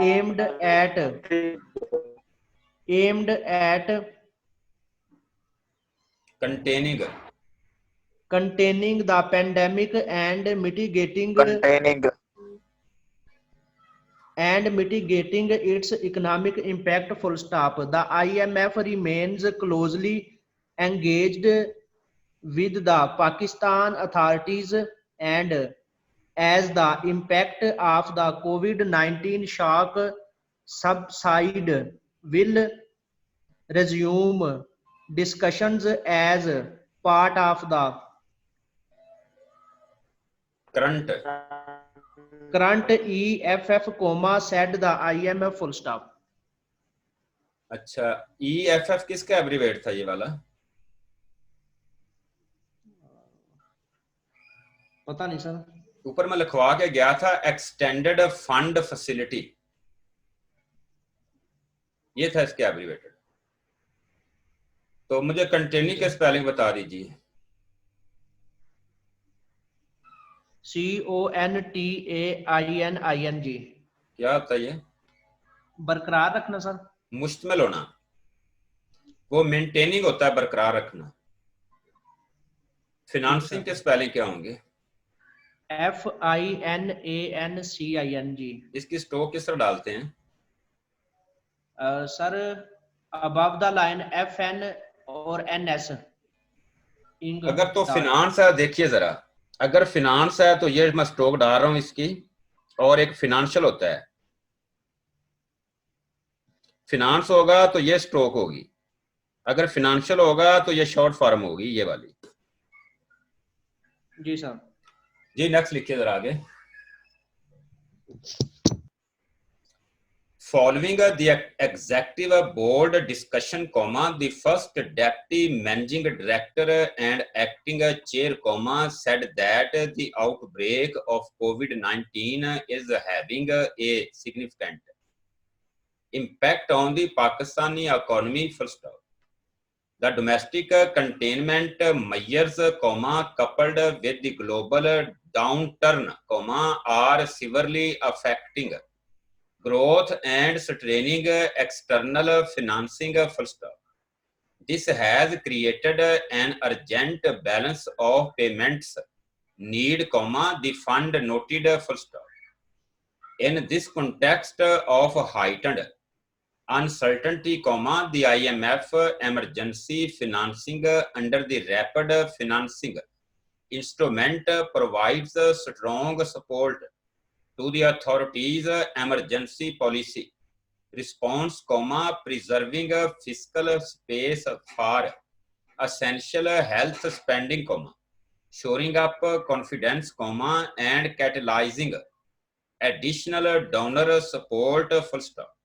aimed at containing containing the pandemic and mitigating its economic impact, full stop. The IMF remains closely engaged with the Pakistan authorities, and as the impact of the COVID-19 shock subside, will resume discussions as part of the current EFF, said the IMF, full stop. अच्छा EFF किसका abbreviate था ये वाला? पता नहीं sir, ऊपर में लिखवा के गया था एक्सटेंडेड फंड फैसिलिटी, ये था इसके एब्रीवेटेड। तो मुझे कंटेनिंग के स्पेलिंग बता दीजिए। CONTAINING। क्या होता है ये? बरकरार रखना सर। मुश्तमिल होना, वो मेंटेनिंग होता है, बरकरार रखना। फिनांसिंग के स्पेलिंग क्या होंगे? FINANCING। इसकी स्टॉक किस तरह डालते हैं? Sir above the line FN और NS। अगर तो फिनांस है, देखिए जरा, अगर फिनांस है तो ये मैं स्टॉक डाल रहा हूं इसकी, और एक फिनेंशियल होता है, फिनांस होगा तो ये स्टॉक होगी, अगर फिनेंशियल होगा तो ये शॉर्ट फॉर्म होगी ये वाली। जी सर। जी नेक्स्ट लिखिए जरा आगे। Following the executive board discussion, the first deputy managing director and acting chair, said that the outbreak of COVID-19 is having a significant impact on the Pakistani economy, full stop. The domestic containment measures, coupled with the global downturn, are severely affecting growth and straining external financing, full stop. This has created an urgent balance of payments need, the fund noted, full stop. In this context of heightened uncertainty, the IMF emergency financing under the rapid financing instrument provides strong support to the authorities' emergency policy response, preserving fiscal space for essential health spending, shoring up confidence, and catalyzing additional donor support, full stop.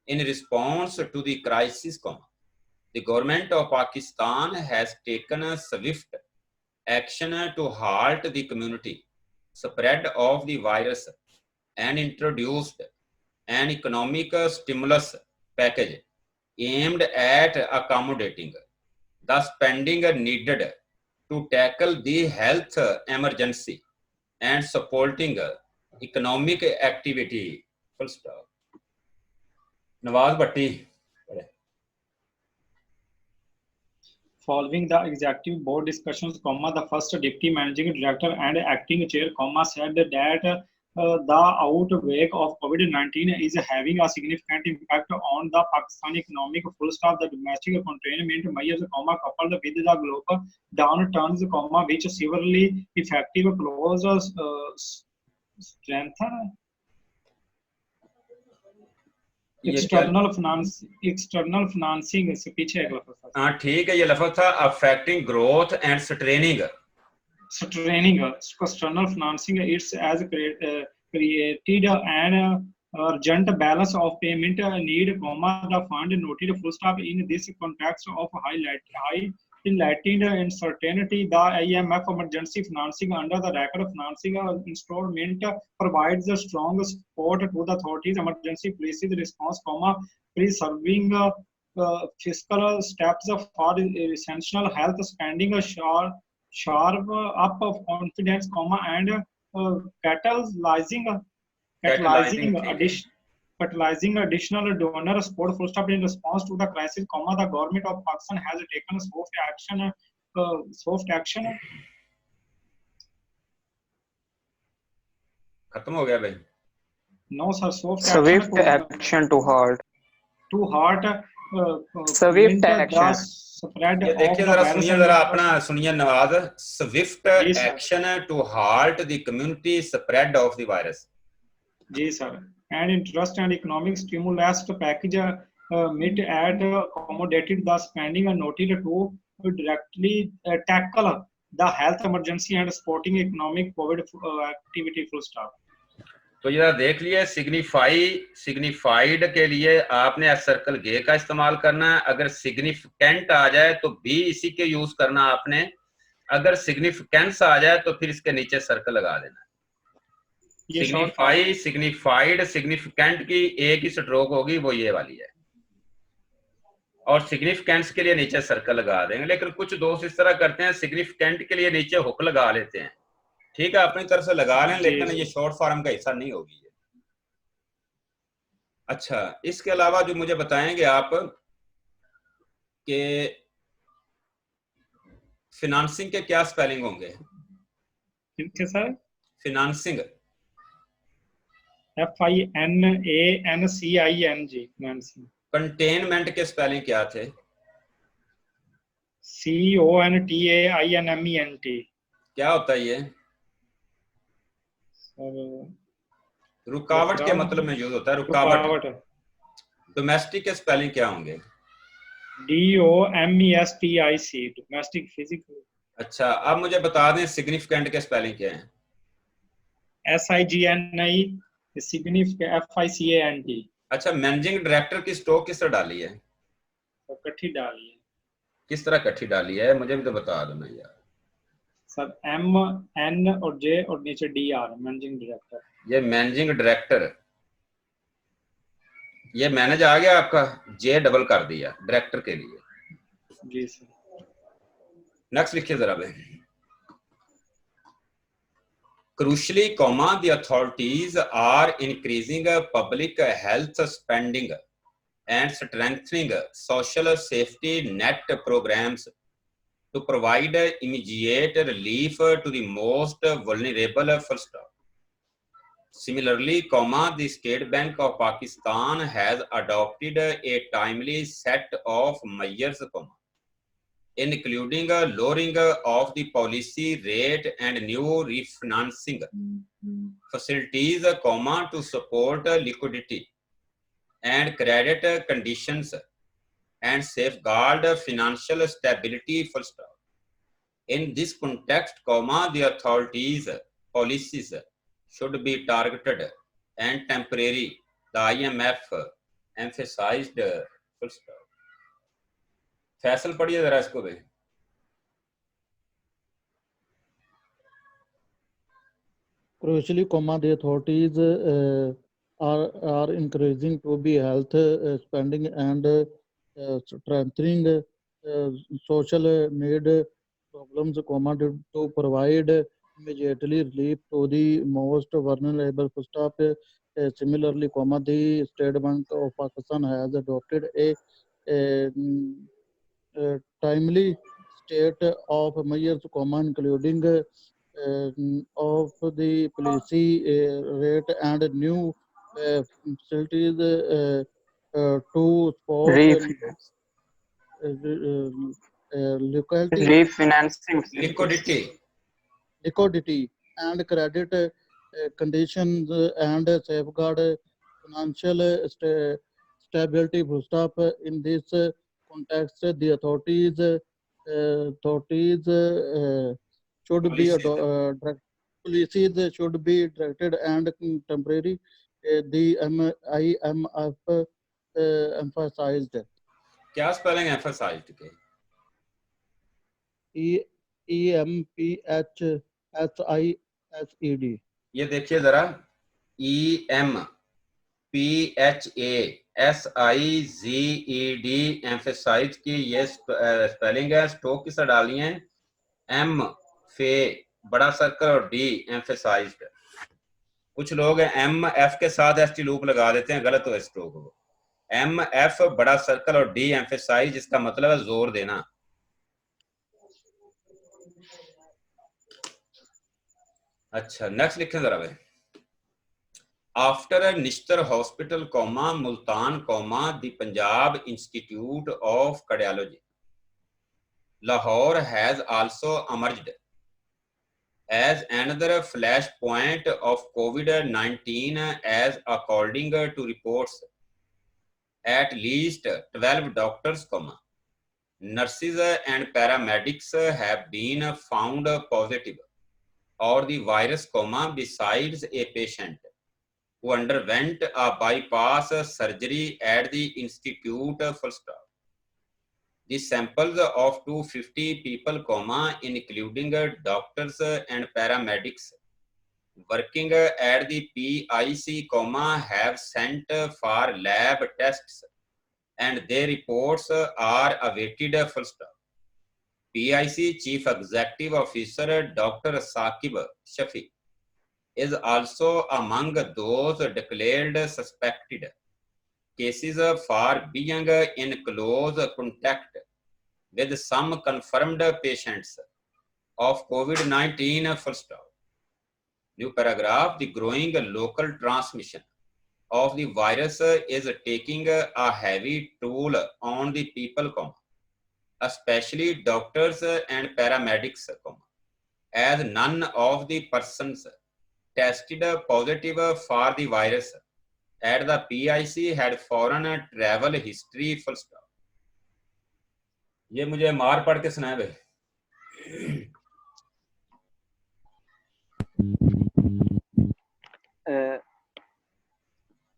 In response to the crisis, the government of Pakistan has taken swift action to halt the community spread of the virus and introduced an economic stimulus package aimed at accommodating the spending needed to tackle the health emergency and supporting economic activity, full stop. Nawaz Bhatti. Following the executive board discussions, the first deputy managing director and acting chair, said that the outbreak of COVID-19 is having a significant impact on the Pakistani economic, full stop. The domestic containment measures, coupled with the global downturns, which severely effective close strengthen external financing से पीछे एक लफ्ज़ था। हाँ ठीक है, ये लफ्ज़ था affecting growth and straining external financing. It's as created an urgent balance of payment need, the fund noted full stop. In this context of highlighting uncertainty, the IMF emergency financing under the record financing installment provides a strong support to the authorities' emergency policies response, preserving fiscal steps for essential health spending, sharp up of confidence, and catalyzing additional donor support, full stop. In response to the crisis, the government of Pakistan has taken swift action. खत्म हो गया भाई? No sir, swift action to halt swift action spread. ये देखिए जरा, सुनिए जरा, अपना सुनिए Nawaz, swift action to halt the community spread of the virus. जी sir. And interest and economic stimulus package met at accommodated the spending and noted to directly tackle the health emergency and supporting economic COVID activity, full stop. तो ये देख लिए, signified के लिए आपने circle गे का इस्तेमाल करना है, अगर सिग्निफिकेंट आ जाए तो भी इसी के यूज करना आपने, अगर सिग्निफिकेंस आ जाए तो फिर इसके नीचे सर्कल लगा देना। सिग्निफाई, सिग्निफाइड, सिग्निफिकेंट की एक ही स्ट्रोक होगी, वो ये वाली है, और सिग्निफिकेंस के लिए नीचे सर्कल लगा देंगे। लेकिन कुछ दोस्त इस तरह करते हैं, सिग्निफिकेंट के लिए नीचे हुक लगा लेते हैं। ठीक है, अपनी तरफ से लगा लें, लेकिन ये शॉर्ट फॉर्म का हिस्सा नहीं होगी। अच्छा, इसके अलावा जो मुझे बताएंगे आप कि फिनांसिंग के क्या स्पेलिंग होंगे? किसके सर? Financing, FINANCING। कंटेनमेंट के स्पेलिंग क्या थे? CONTAINMENT। क्या होता है ये? रुकावट के मतलब में यूज होता है, रुकावट। डोमेस्टिक के स्पेलिंग क्या होंगे? DOMESTIC, domestic physical. अच्छा, अब मुझे बता दें सिग्निफिकेंट के स्पेलिंग क्या है? SIGNI, significant FICANT। अच्छा, मैनेजिंग डायरेक्टर की स्ट्रोक किस तरह डाली है? कट्ठी डाली है। किस तरह कट्ठी डाली है, मुझे भी तो बता दो ना यार। सर MN और J और नीचे DR, मैनेजिंग डायरेक्टर। ये मैनेजिंग डायरेक्टर, ये मैनेज आ गया आपका, J डबल कर दिया डायरेक्टर के लिए। जी सर। नेक्स्ट लिखिए जरा भाई। Crucially, the authorities are increasing public health spending and strengthening social safety net programs to provide immediate relief to the most vulnerable. First, similarly, the State Bank of Pakistan has adopted a timely set of measures, including lowering of the policy rate and new refinancing facilities, to support liquidity and credit conditions and safeguard financial stability. First, in this context, the authorities' policies should be targeted and temporary. The IMF emphasized. First, Faisal पढ़िए जरा इसको भी। Crucially, the authorities are encouraging to be health spending and strengthening social need problems, to provide immediately relief to the most vulnerable. Full stop. Similarly, the State Bank of Pakistan has adopted a timely state of measures, including of the policy rate and new facilities to support Refinance. locality Refinancing facilities. liquidity and credit conditions and safeguard financial stability. Full stop. In this context, the authorities should be policies should be directed and temporary. The IMF emphasized. क्या spelling emphasized के? EMPHSISED. ये देखिए जरा EMPHASIZED emphasise की ये spelling है. Stroke किस डाली है? M फे बड़ा सर्कल और D एम्फेसाइज्ड. कुछ लोग MF के साथ ST लूप लगा देते हैं, गलत हो स्ट्रोक. वो MF बड़ा सर्कल और D एम्फेसाइज, इसका मतलब है जोर देना. अच्छा नेक्स्ट लिखें जरा भाई. After Nishtar Hospital, Multan, the Punjab Institute of Cardiology, Lahore has also emerged as another flashpoint of COVID-19, as according to reports, at least 12 doctors, nurses and paramedics have been found positive or the virus, besides a patient who underwent a bypass surgery at the institute. Full stop. The samples of 250 people, including doctors and paramedics working at the PIC, have sent for lab tests and their reports are awaited. Full stop. PIC Chief Executive Officer Dr. Saqib Shafi is also among those declared suspected cases for being in close contact with some confirmed patients of COVID-19. Full stop. New paragraph. The growing local transmission of the virus is taking a heavy toll on the people, especially doctors and paramedics, as none of the persons tested positive for the virus at the PIC had foreign travel history. Full stop. ये मुझे मार पढ़ के सुनाए भाई.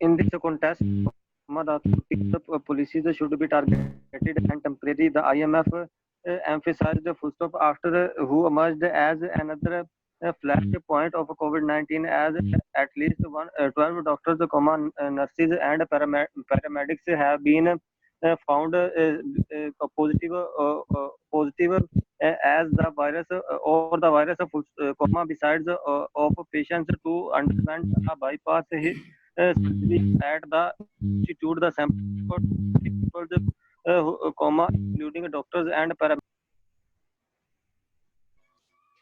In this context, the policies should be targeted and temporary. The IMF emphasized full stop after who emerged as another flashpoint of COVID-19, as at least 12 doctors, nurses and paramedics have been found positive as the virus or the virus, besides of patients to underwent a bypass surgery at the institute. The sample people, including doctors and paramedics.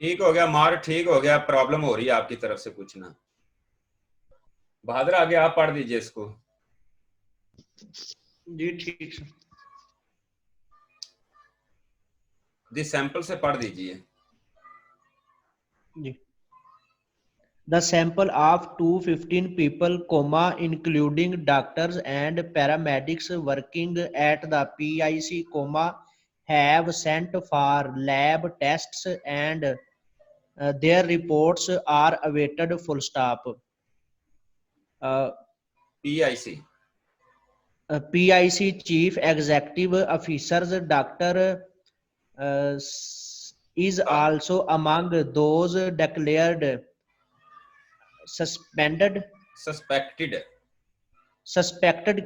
ठीक हो गया मार, ठीक हो गया. Problem हो रही है आपकी तरफ से कुछ ना. बहादुर आगे आप पढ़ दीजिए इसको. जी ठीक है. दी सैंपल से पढ़ दीजिए. जी. The sample of 215 people, including doctors and paramedics working at the PIC, have sent for lab tests and their reports are awaited. Full stop. PIC. PIC Chief Executive Officers Dr. Is also among those declared suspected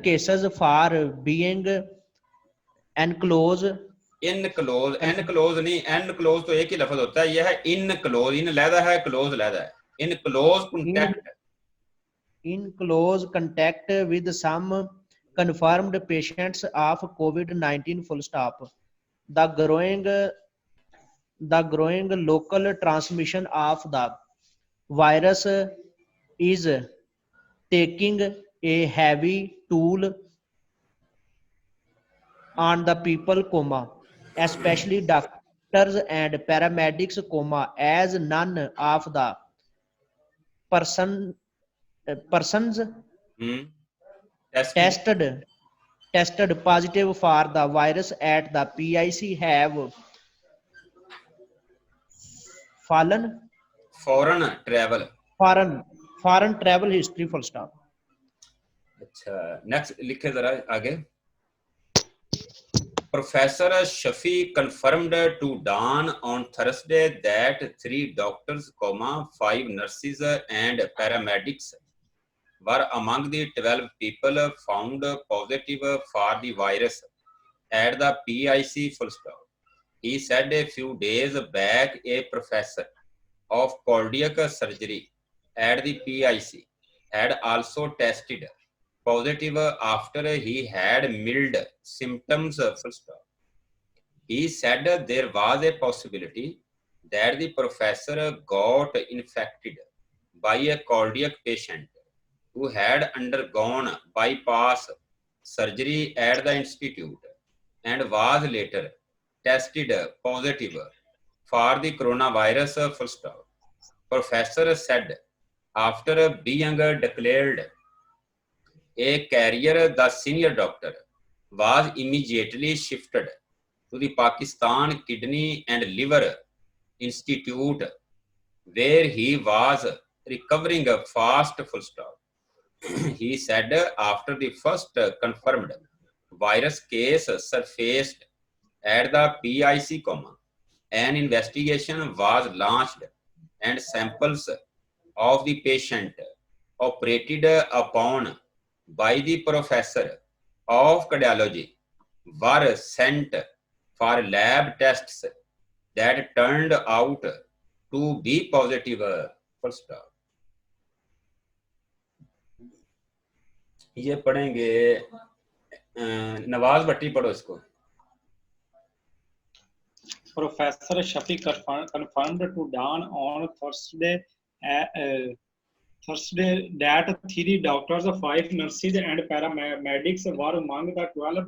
cases for being in close, enclose नहीं, enclose तो एक ही लफ्ज होता है, यह है in close, इन लहदा है, close लहदा है, in close contact. In close contact with some confirmed patients of COVID-19 full stop. The growing local transmission of the virus is taking a heavy toll on the people, especially doctors and paramedics, as none of the persons tested positive for the virus at the PIC have foreign travel history, full stop. अच्छा, next लिखे जरा आगे। Professor Shafi confirmed to Dawn on Thursday that 3 doctors, 5 nurses and paramedics were among the 12 people found positive for the virus at the PIC full stop. He said a few days back a professor of cardiac surgery at the PIC had also tested positive after he had mild symptoms, full stop. He said there was a possibility that the professor got infected by a cardiac patient who had undergone bypass surgery at the institute and was later tested positive for the coronavirus, full stop. Professor said after being declared a carrier, the senior doctor was immediately shifted to the Pakistan Kidney and Liver Institute, where he was recovering fast, full stop. He said after the first confirmed virus case surfaced at the PIC, an investigation was launched and samples of the patient operated upon by the professor of cardiology were sent for lab tests that turned out to be positive, full stop. ये पढ़ेंगे, नवाज भट्टी पढ़ो इसको। Professor Shafi confirmed to Dawn on Thursday that 3 doctors, 5 nurses and paramedics were among the 12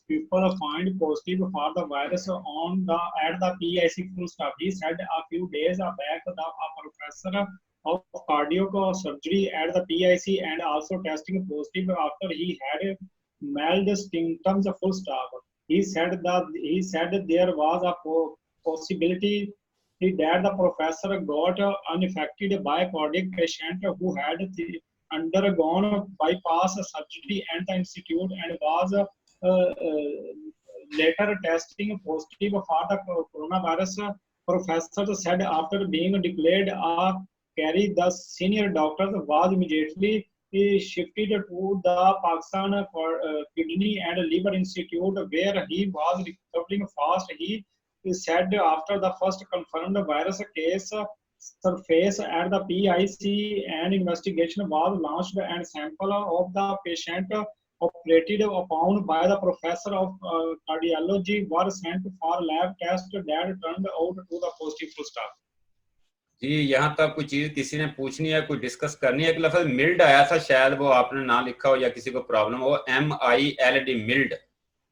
people found positive for the virus at the PIC full stop. He said a few days back a professor of cardiac surgery at the PIC and also testing positive after he had mild symptoms, full stop. He said there was a possibility that the professor got unaffected by a cardiac patient who had undergone bypass surgery at the institute and was later testing positive for the coronavirus. Professor said after being declared a carrier, the senior doctor was immediately shifted to the Pakistan Kidney and Liver Institute, where he was recovering fast. He said after the first confirmed virus case surfaced at the PIC, an investigation was launched and sample of the patient operated upon by the professor of cardiology were sent for lab tests that turned out to the positive, full stop. जी, यहाँ तक कोई चीज किसी ने पूछनी है, कोई discuss करनी है? एक लफ्ज मिल्ड आया था, शायद वो आपने ना लिखा हो या किसी को प्रॉब्लम हो। MILD, mild.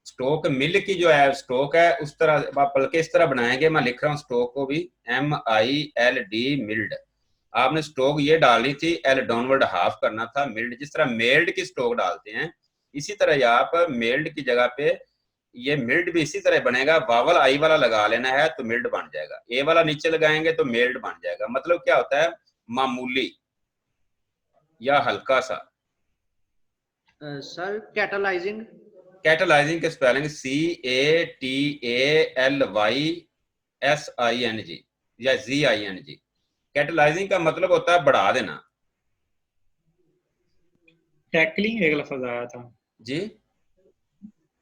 स्टोक मिल की जो है स्टोक है उस तरह बल्कि इस तरह बनाएंगे, मैं लिख रहा हूँ स्टोक को भी MILD, मिल्ड। आपने स्टोक ये डालनी थी, एल डाउनवर्ड हाफ करना था, मिल्ड। जिस तरह मेल्ड की स्टोक डालते हैं इसी तरह आप मेल्ड की जगह पे ये मिल्ड भी इसी तरह बनेगा। वावल आई वाला लगा लेना है तो मिल्ड बन जाएगा, ए वाला नीचे लगाएंगे तो मेल्ड बन जाएगा। मतलब क्या होता है? मामूली या हल्का सा। सर कैटलाइजिंग, कैटलाइजिंग के स्पेलिंग CATALYSING या ZING। कैटलाइजिंग का मतलब होता है बढ़ा देना। टैकलिंग एक लफ्ज आया था जी,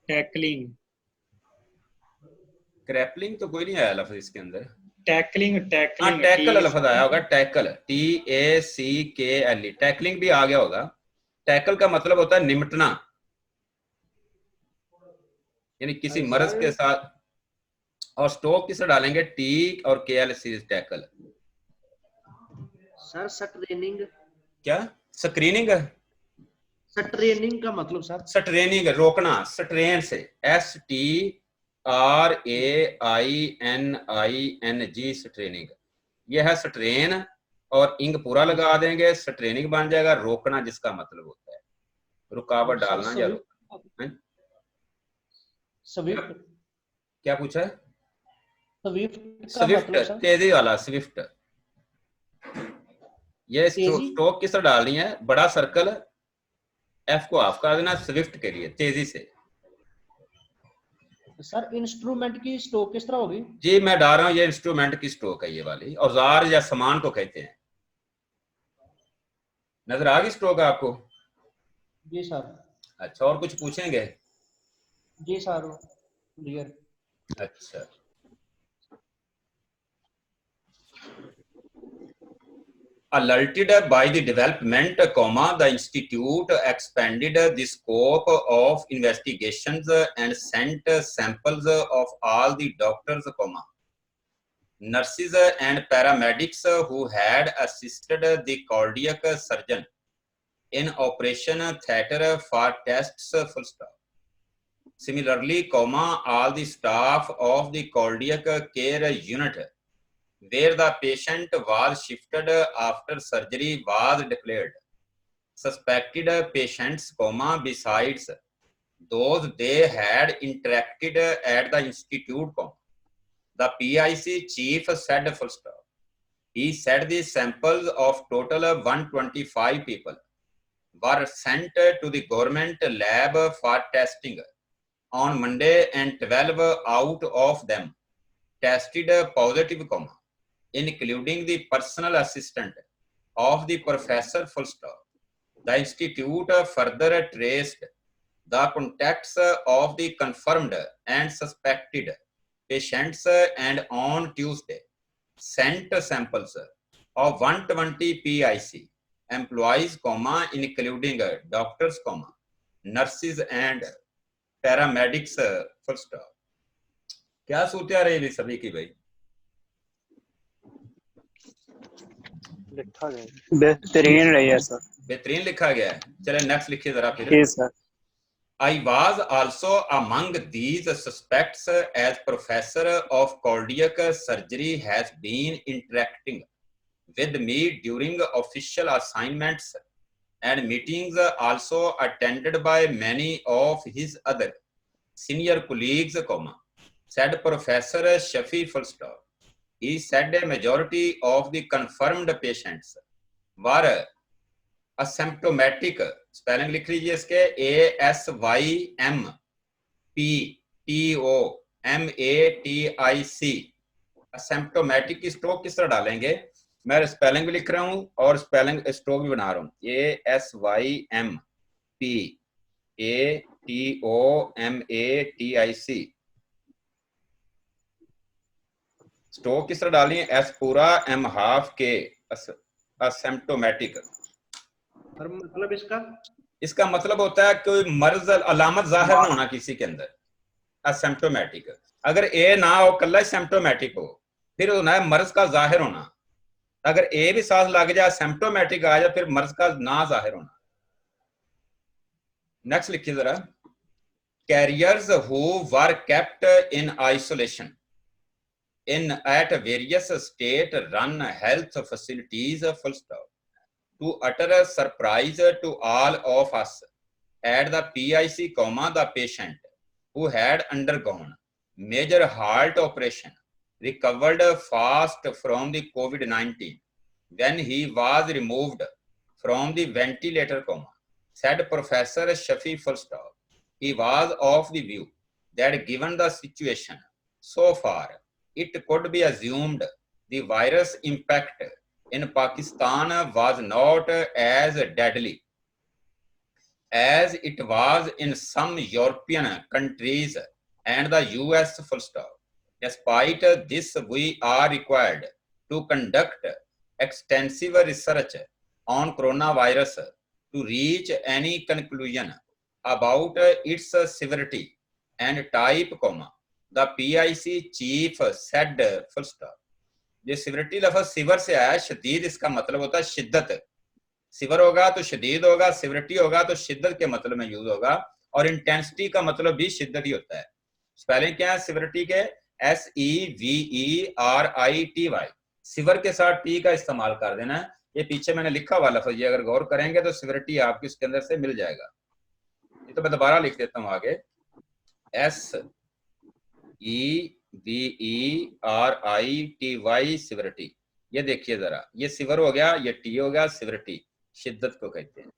टैकलिंग। क्रैपलिंग तो कोई नहीं आया लफ्ज इसके अंदर। टैकलिंग हाँ टैकलिंग टैकल लफ्ज आया होगा, टैकल, TACKLE, टैकलिंग भी आ गया होगा। टैकल का मतलब होता है निमटना, यानी किसी मर्ज के साथ। और स्टोक किसे डालेंगे, T और KL series, tackle. Sir straining, क्या स्क्रीनिंग, स्ट्रेनिंग का मतलब सर? स्ट्रेनिंग रोकना, स्ट्रेन से, STRAINING, स्ट्रेनिंग। यह है स्ट्रेन, और इंग पूरा लगा देंगे, स्ट्रेनिंग बन जाएगा, रोकना जिसका मतलब होता है रुकावट डालना या रोकना। स्विफ्ट, क्या पूछा है? स्विफ्ट का स्विफ्ट, मतलब सर? तेजी वाला स्विफ्ट। ये तेजी? स्ट्रोक किस तरह डालनी है, बड़ा सर्कल, F को ऑफ कर देना, स्विफ्ट के लिए तेजी से। सर इंस्ट्रूमेंट की स्ट्रोक किस तरह होगी? जी मैं डाल रहा हूँ, ये इंस्ट्रूमेंट की स्ट्रोक है, ये वाली औजार या सामान को कहते हैं। नजर आ गई स्ट्रोक आपको? जी सर। अच्छा, और कुछ पूछेंगे? जी सर, क्लियर। अच्छा, alerted by the development, the institute expanded the scope of investigations and sent samples of all the doctors, nurses and paramedics who had assisted the cardiac surgeon in operation theatre for tests, full stop. Similarly, all the staff of the cardiac care unit where the patient was shifted after surgery was declared suspected patients, besides those they had interacted at the institute, the PIC chief said, full stop. He said the samples of total 125 people were sent to the government lab for testing on Monday, and 12 out of them tested positive, including the personal assistant of the professor, full stop. The institute further traced the contacts of the confirmed and suspected patients, and on Tuesday sent samples of 120 PIC employees, including doctors, nurses and paramedics, full stop. क्या सूरत आ रही सभी की भाई? लिखा गया बेहतरीन रही है सर। बेहतरीन लिखा गया है। चले नेक्स्ट लिखिए जरा फिर। जी sir. I was also among these suspects, as professor of cardiac surgery has been interacting with me during official assignments and meetings, also attended by many of his other senior colleagues, said Professor Shafi, full stop. He said a majority of the confirmed patients were asymptomatic, spelling लिख लीजिए इसके, ASYMPTOMATIC, asymptomatic की stroke किस तरह डालेंगे, मैं spelling भी लिख रहा हूं और स्पेलिंग स्ट्रोक भी बना रहा हूं, ASYMPATOMATIC, स्ट्रोक किस तरह डालनी है, S पूरा M हाफ के, asymptomatic। मतलब इसका मतलब होता है कोई मर्ज अलामत जाहिर ना होना किसी के अंदर, असिम्प्टोमेटिक। अगर ए ना हो, कल्ला सिम्प्टोमेटिक हो, फिर होना है मर्ज का जाहिर होना। अगर ए भी साथ लग जाए, सिम्प्टोमेटिक आ जाए, फिर मर्ज का ना जाहिर होना। नेक्स्ट लिखिए जरा। Carriers who were kept in isolation at various state run health facilities, full stop, to utter a surprise to all of us at the PIC, the patient who had undergone major heart operation recovered fast from the COVID-19 when he was removed from the ventilator, said Professor Shafi, full stop. He was of the view that given the situation so far, it could be assumed the virus impact in Pakistan was not as deadly as it was in some European countries and the US, full stop. Despite this, we are required to conduct extensive research on coronavirus to reach any conclusion about its severity and type, the PIC chief said, full stop. ये सिवरिटी लफ्ज सिवर से आया, शदीद इसका मतलब होता है शिद्दत। सिवर होगा तो शदीद होगा, सिवरिटी होगा तो शिद्दत के मतलब में यूज होगा, और इंटेंसिटी का मतलब भी शिद्दत ही होता है। स्पेलिंग क्या है सिवरिटी के? SEVERITY। सिवर के साथ टी का इस्तेमाल कर देना है। ये पीछे मैंने लिखा हुआ लफ्ज, ये अगर गौर करेंगे तो सिवरिटी आपकी इसके अंदर से मिल जाएगा। ये तो मैं दोबारा लिख देता हूँ आगे, SEVERITY सिवरिटी। ये देखिए जरा, ये सिवर हो गया, ये टी हो गया, सिवरिटी शिद्दत को कहते हैं।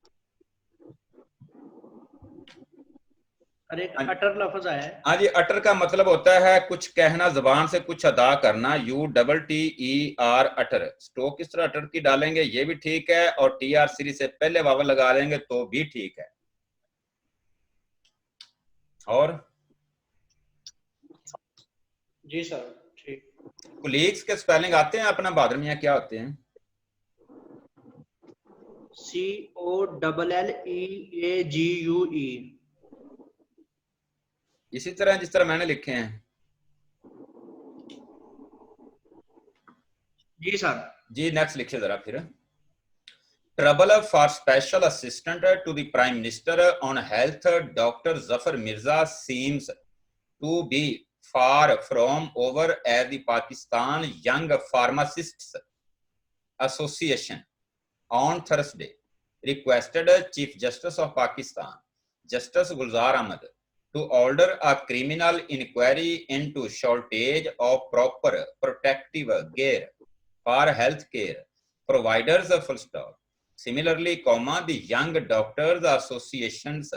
अरे अटर लफ्ज आया है। हाँ जी, अटर का मतलब होता है कुछ कहना, जबान से कुछ अदा करना। UTTER अटर। स्ट्रोक किस तरह अटर की डालेंगे ये भी ठीक है, और TR सीरीज से पहले वावल लगा लेंगे तो भी ठीक है। और जी सर ठीक। कोलीग्स के स्पेलिंग आते हैं अपना बहादुर मियां, क्या होते हैं? COLLEAGUE। इसी तरह जिस तरह मैंने लिखे हैं। जी सर। जी नेक्स्ट लिखिए जरा फिर। Trouble for special assistant to the prime minister on health doctor Zafar Mirza seems to be far from over at the Pakistan Young Pharmacists Association on Thursday requested Chief Justice of Pakistan, Justice Gulzar Ahmad, to order a criminal inquiry into shortage of proper protective gear for healthcare providers, full stop. Similarly, the Young Doctors Association's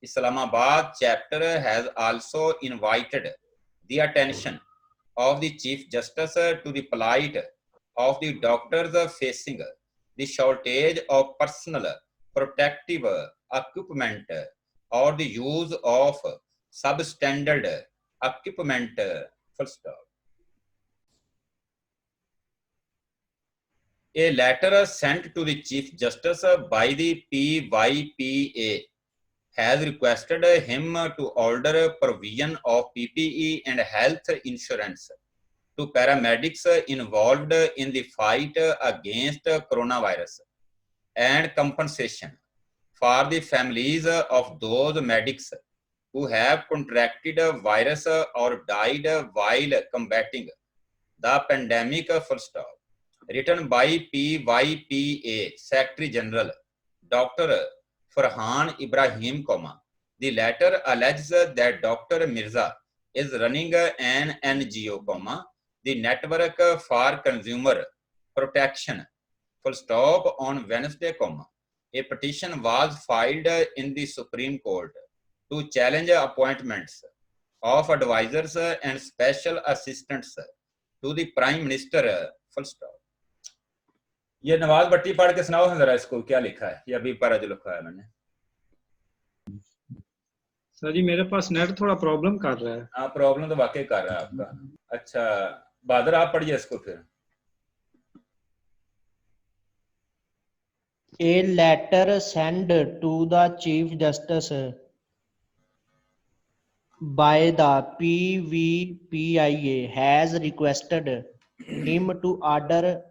Islamabad chapter has also invited the attention of the Chief Justice to the plight of the doctors facing the shortage of personal protective equipment or the use of substandard equipment, full stop. A letter sent to the Chief Justice by the PYPA has requested him to order provision of PPE and health insurance to paramedics involved in the fight against coronavirus, and compensation for the families of those medics who have contracted virus or died while combating the pandemic, full stop. Written by PYPA Secretary General Dr. Farhan Ibrahim, the letter alleges that Dr. Mirza is running an NGO, the Network for Consumer Protection, full stop, on Wednesday, a petition was filed in the Supreme Court to challenge appointments of advisors and special assistants to the Prime Minister, full stop. ये नवाज भट्टी पढ़ के सुनाओ जरा इसको, क्या लिखा है? ये अभी पारा जो लिखा है मैंने। सर जी मेरे पास नेट थोड़ा प्रॉब्लम कर रहा है। हाँ प्रॉब्लम तो वाकई कर रहा है आपका। अच्छा बहादुर आप पढ़िए इसको फिर। A letter sent to the Chief Justice by the PVPIA has requested him to order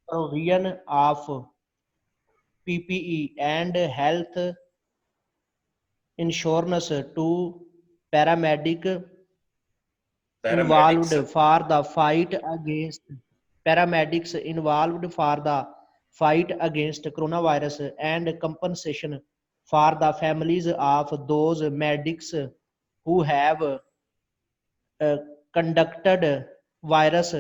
provision of PPE and health insurance to paramedics involved for the fight against coronavirus, and compensation for the families of those medics who have conducted virus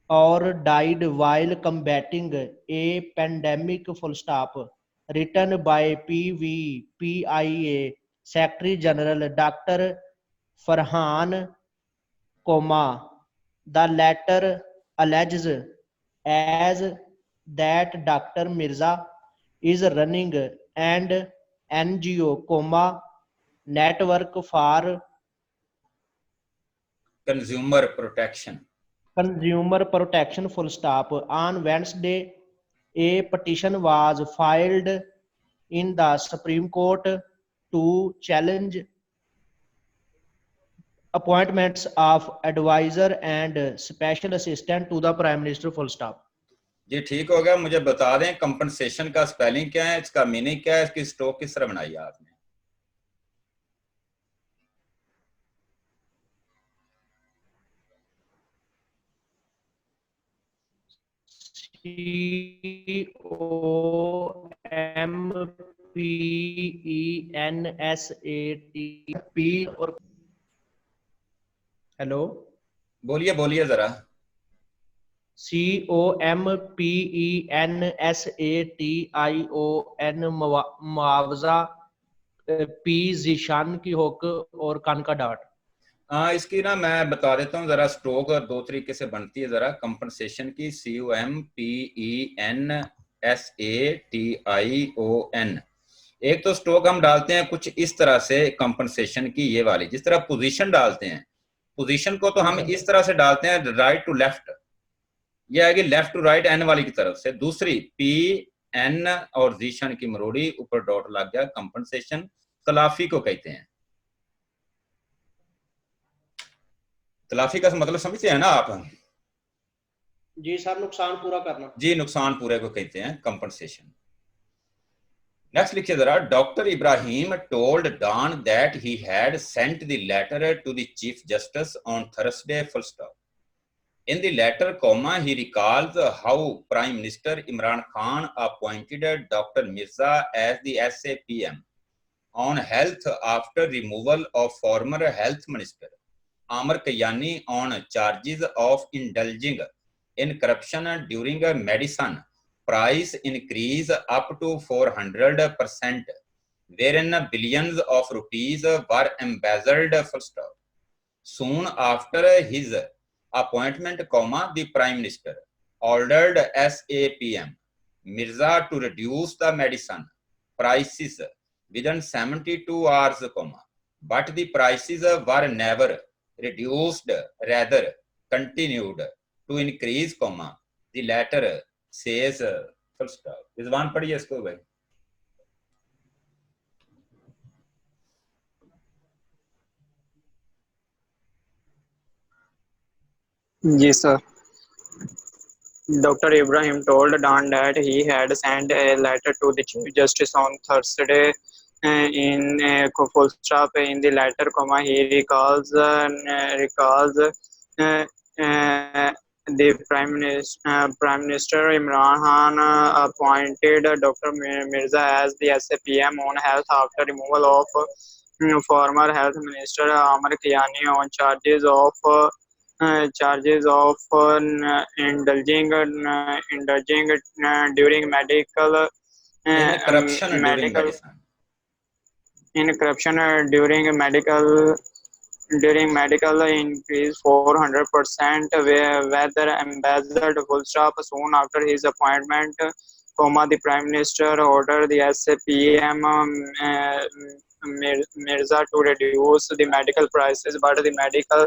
or died while combating a pandemic, full stop. Written by PVPIA Secretary General Dr. Farhan, the letter alleges as that Dr. Mirza is running an NGO, Network for consumer protection. consumer protection full stop. On Wednesday, a petition was filed in the Supreme Court to challenge appointments of advisor and special assistant to the Prime Minister full stop. जी ठीक हो गया, मुझे बता दें compensation का spelling क्या है, इसका मीनिंग क्या है, इसकी स्ट्रोक किस तरह बनाई है आपने? COMPENSAT और हेलो बोलिए बोलिए जरा। COMPENSATION मुआवजा, P जीशान की हुक और कान का डाट। हाँ, इसकी ना मैं बता देता हूँ जरा, स्ट्रोक दो तरीके से बनती है जरा कंपनसेशन की। COMPENSATION। एक तो स्ट्रोक हम डालते हैं कुछ इस तरह से कंपनसेशन की, ये वाली जिस तरह पोजीशन डालते हैं, पोजीशन को तो हम इस तरह से डालते हैं राइट टू लेफ्ट, ये आएगी लेफ्ट टू राइट एन वाली की तरफ से। दूसरी पी एन और जीशन की मरोड़ी, ऊपर डॉट लग गया, कंपनसेशन तलाफी को कहते हैं। तलाफी का मतलब समझते हैं ना आप? जी सर, नुकसान पूरा करना। जी, नुकसान पूरे को कहते हैं कंपनसेशन। नेक्स्ट लिखिए जरा। Doctor Ibrahim told Dawn that he had sent the letter to the chief justice on Thursday full stop. In the letter, he recalls how Prime Minister Imran Khan appointed Dr. Mirza as the SAPM on health after removal of former health minister Amar Kayani on charges of indulging in corruption during a medicine price increase up to 400%, wherein billions of rupees were embezzled. Soon after his appointment, the Prime Minister ordered SAPM Mirza to reduce the medicine prices within 72 hours, but the prices were never reduced, rather continued to increase, the letter says. Rizwan पढ़िए इसको भाई। Yes, sir. Dr. Ibrahim told Don that he had sent a letter to the Chief Justice on Thursday. In full stop in the letter, he recalls the Prime Minister Imran Khan appointed Dr. Mirza as the SAPM on health after removal of former health minister Amar Kayani on charges of indulging during medical corruption during medical increase 400%, whether embezzled. Full stop. Soon after his appointment, the Prime Minister ordered the SAPM Mirza to reduce the medical prices, but the medical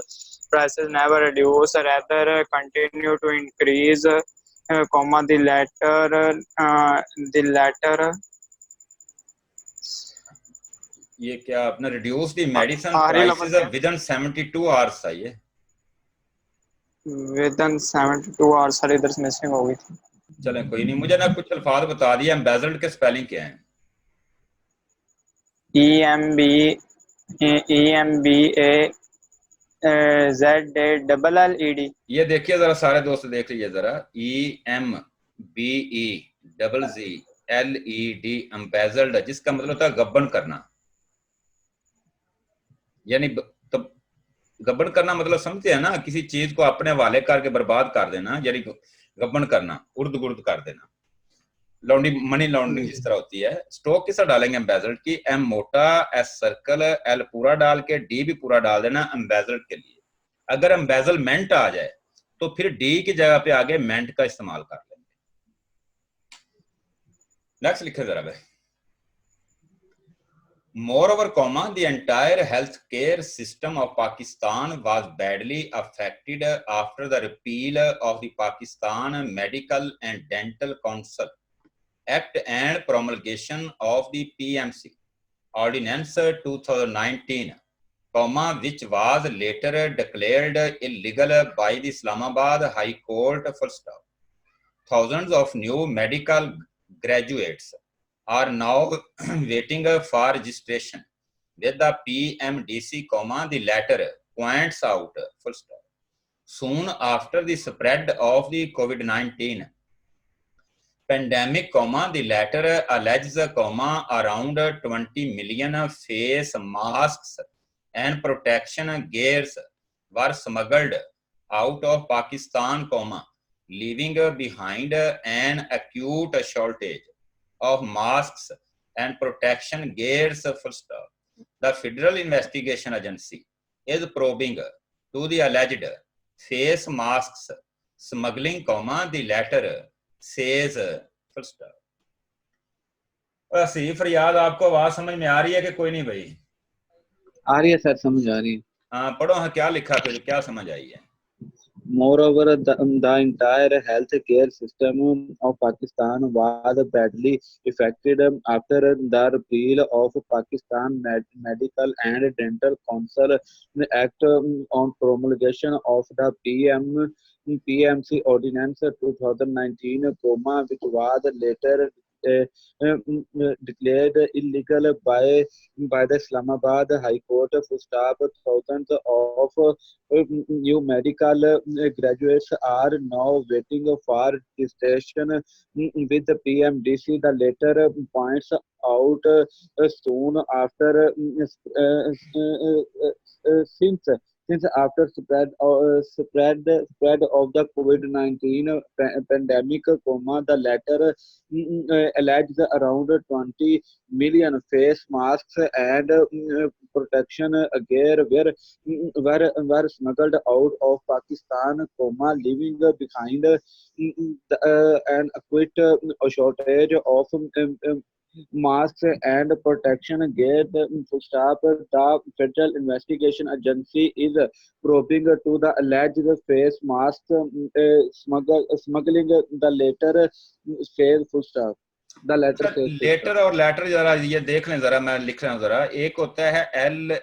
prices never reduce, rather continue to increase, the latter ये क्या आपने reduce the medicine prices within 72 hours चाहिए? within 72 hours sir इधर से missing हो गई थी। चलें कोई नहीं, मुझे ना कुछ अल्फाज बता दिए। embezzled के स्पेलिंग क्या है? EMBAZALLED। ये देखिए जरा, सारे दोस्त देख लीजिए जरा। EMBEZZLED embezzled, जिसका मतलब होता है गबन करना, यानी तो गबन करना मतलब समझते हैं ना, किसी चीज को अपने हवाले करके बर्बाद कर देना, यानी गबन करना, उर्द गुर्द कर देना, लॉन्ड्री मनी लॉन्ड्रिंग जिस तरह होती है। स्ट्रोक किस तरह डालेंगे एम्बेजल्ड की? एम मोटा, एस सर्कल, एल पूरा डाल के डी भी पूरा डाल देना एम्बेजल्ड के लिए। अगर एम्बेजलमेंट आ जाए तो फिर डी की जगह पे आगे मेंट का इस्तेमाल कर लेंगे। नेक्स्ट लिखे जरा भाई। Moreover, the entire healthcare system of Pakistan was badly affected after the repeal of the Pakistan Medical and Dental Council Act and promulgation of the PMC Ordinance 2019, which was later declared illegal by the Islamabad High Court. First, thousands of new medical graduates are now waiting for registration with the PMDC, the latter points out. First, soon after the spread of the COVID-19 pandemic, the latter alleges, around 20 million face masks and protection gears were smuggled out of Pakistan, leaving behind an acute shortage of masks and protection gears. The Federal Investigation Agency is probing to the alleged face masks smuggling, the latter says. सी फरियाद, आपको आवाज समझ में आ रही है कि कोई नहीं भाई? आ रही है सर, समझ आ रही है। हाँ पढ़ो, हाँ क्या लिखा, फिर क्या समझ आई है? Moreover, the entire healthcare system of Pakistan was badly affected after the repeal of Pakistan Medical and Dental Council Act on promulgation of the PMC Ordinance 2019, which was later declared illegal by the Islamabad High Court. Thousands of new medical graduates are now waiting for registration with the PMDC. The letter points out soon after since after spread of the COVID-19 pandemic, the letter alleged around 20 million face masks and protection gear were smuggled out of Pakistan, leaving behind an acute shortage of masks and protection gear. The Federal Investigation Agency is probing to the alleged face mask smuggling. The latter says full stop. The letter says letter और letter जरा ये देख लें, जरा मैं लिख रहा हूँ जरा। एक होता है LATER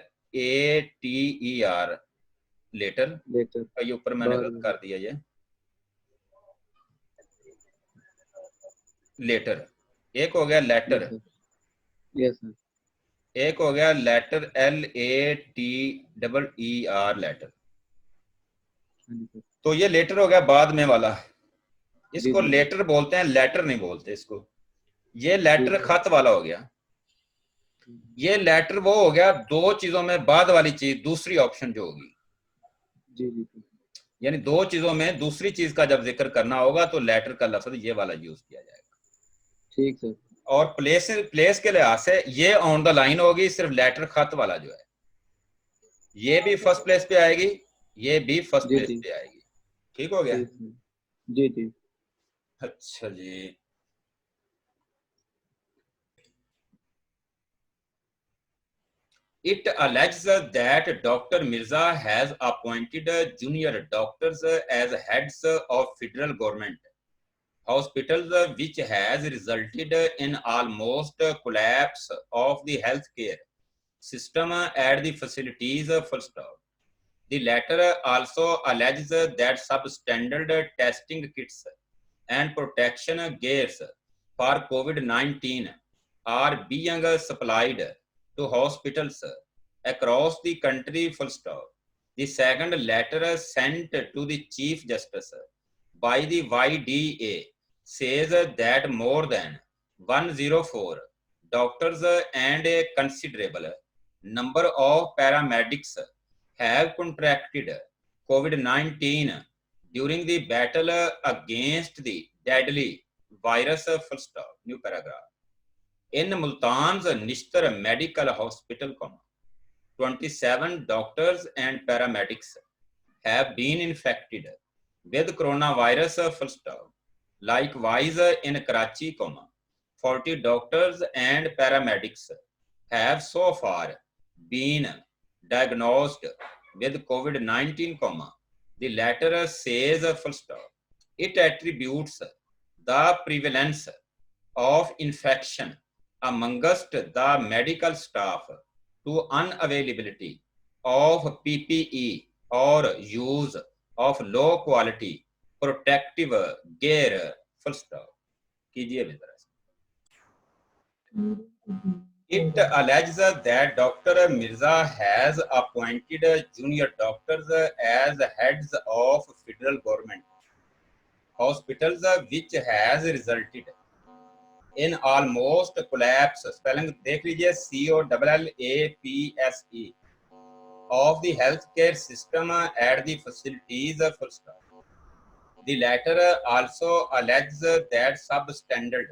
लेटर, ये ऊपर मैंने गलत कर दिया, ये लेटर एक हो गया, लेटर एक हो गया लेटर LATER लेटर। तो ये लेटर हो गया बाद में वाला, इसको लेटर बोलते हैं, लेटर नहीं बोलते इसको। ये लेटर खत वाला हो गया। ये लेटर वो हो गया दो चीजों में बाद वाली चीज, दूसरी ऑप्शन जो होगी, यानी दो चीजों में दूसरी चीज का जब जिक्र करना होगा तो लेटर का लफ्ज ये वाला यूज किया जाएगा। ठीक है। और प्लेस के लिहाज से ये ऑन द लाइन होगी, सिर्फ लेटर खत वाला जो है ये भी फर्स्ट प्लेस पे आएगी, ये भी फर्स्ट प्लेस पे आएगी। ठीक हो गया? जी जी। अच्छा जी। It alleges that Dr. Mirza has appointed junior doctors as heads of federal government hospitals, which has resulted in almost collapse of the healthcare system at the facilities. The latter also alleges that substandard testing kits and protection gears for COVID-19 are being supplied to hospitals across the country. The second letter sent to the Chief Justice by the YDA says that more than 104 doctors and a considerable number of paramedics have contracted COVID-19 during the battle against the deadly virus. New paragraph. In Multan's Nishtar Medical Hospital, 27 doctors and paramedics have been infected with coronavirus. Likewise, in Karachi, 40 doctors and paramedics have so far been diagnosed with COVID-19, the latter says full stop. It attributes the prevalence of infection amongst the medical staff to unavailability of PPE or use of low quality protective gear, full stop. कीजिए withdraw. It alleges that Dr. Mirza has appointed junior doctors as heads of federal government hospitals, which has resulted in almost collapse, spelling देख लीजिए COLLAPSE, of the healthcare system at the facilities, full stop. The latter also alleges that substandard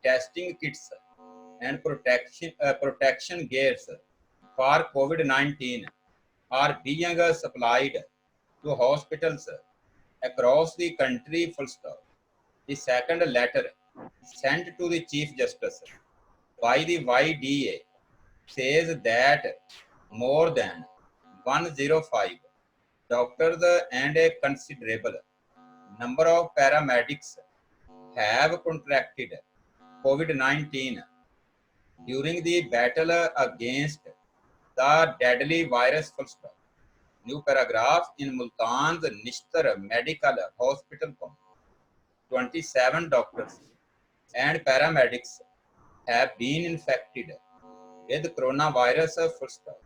testing kits and protection gears for COVID-19 are being supplied to hospitals across the country, full stop. The second letter sent to the Chief Justice by the YDA says that more than 105 doctors and a considerable number of paramedics have contracted COVID-19 during the battle against the deadly virus, full stop. New paragraph in Multan's Nishtar Medical Hospital, 27 doctors and paramedics have been infected with coronavirus, full stop.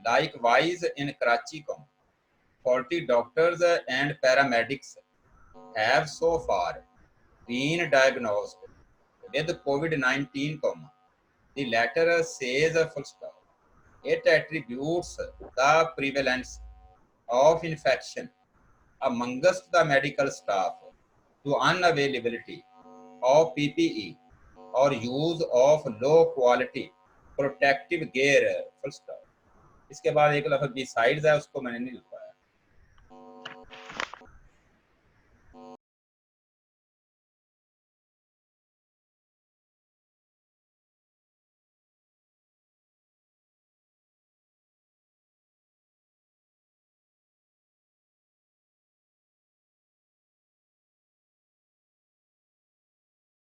Likewise, in Karachi, 40 doctors and paramedics have so far been diagnosed with COVID-19, the latter says full stop. It attributes the prevalence of infection amongst the medical staff to unavailability of PPE or use of low quality protective gear, full stop. इसके बाद एक लफ्ज besides है, उसको मैंने नहीं लिखा।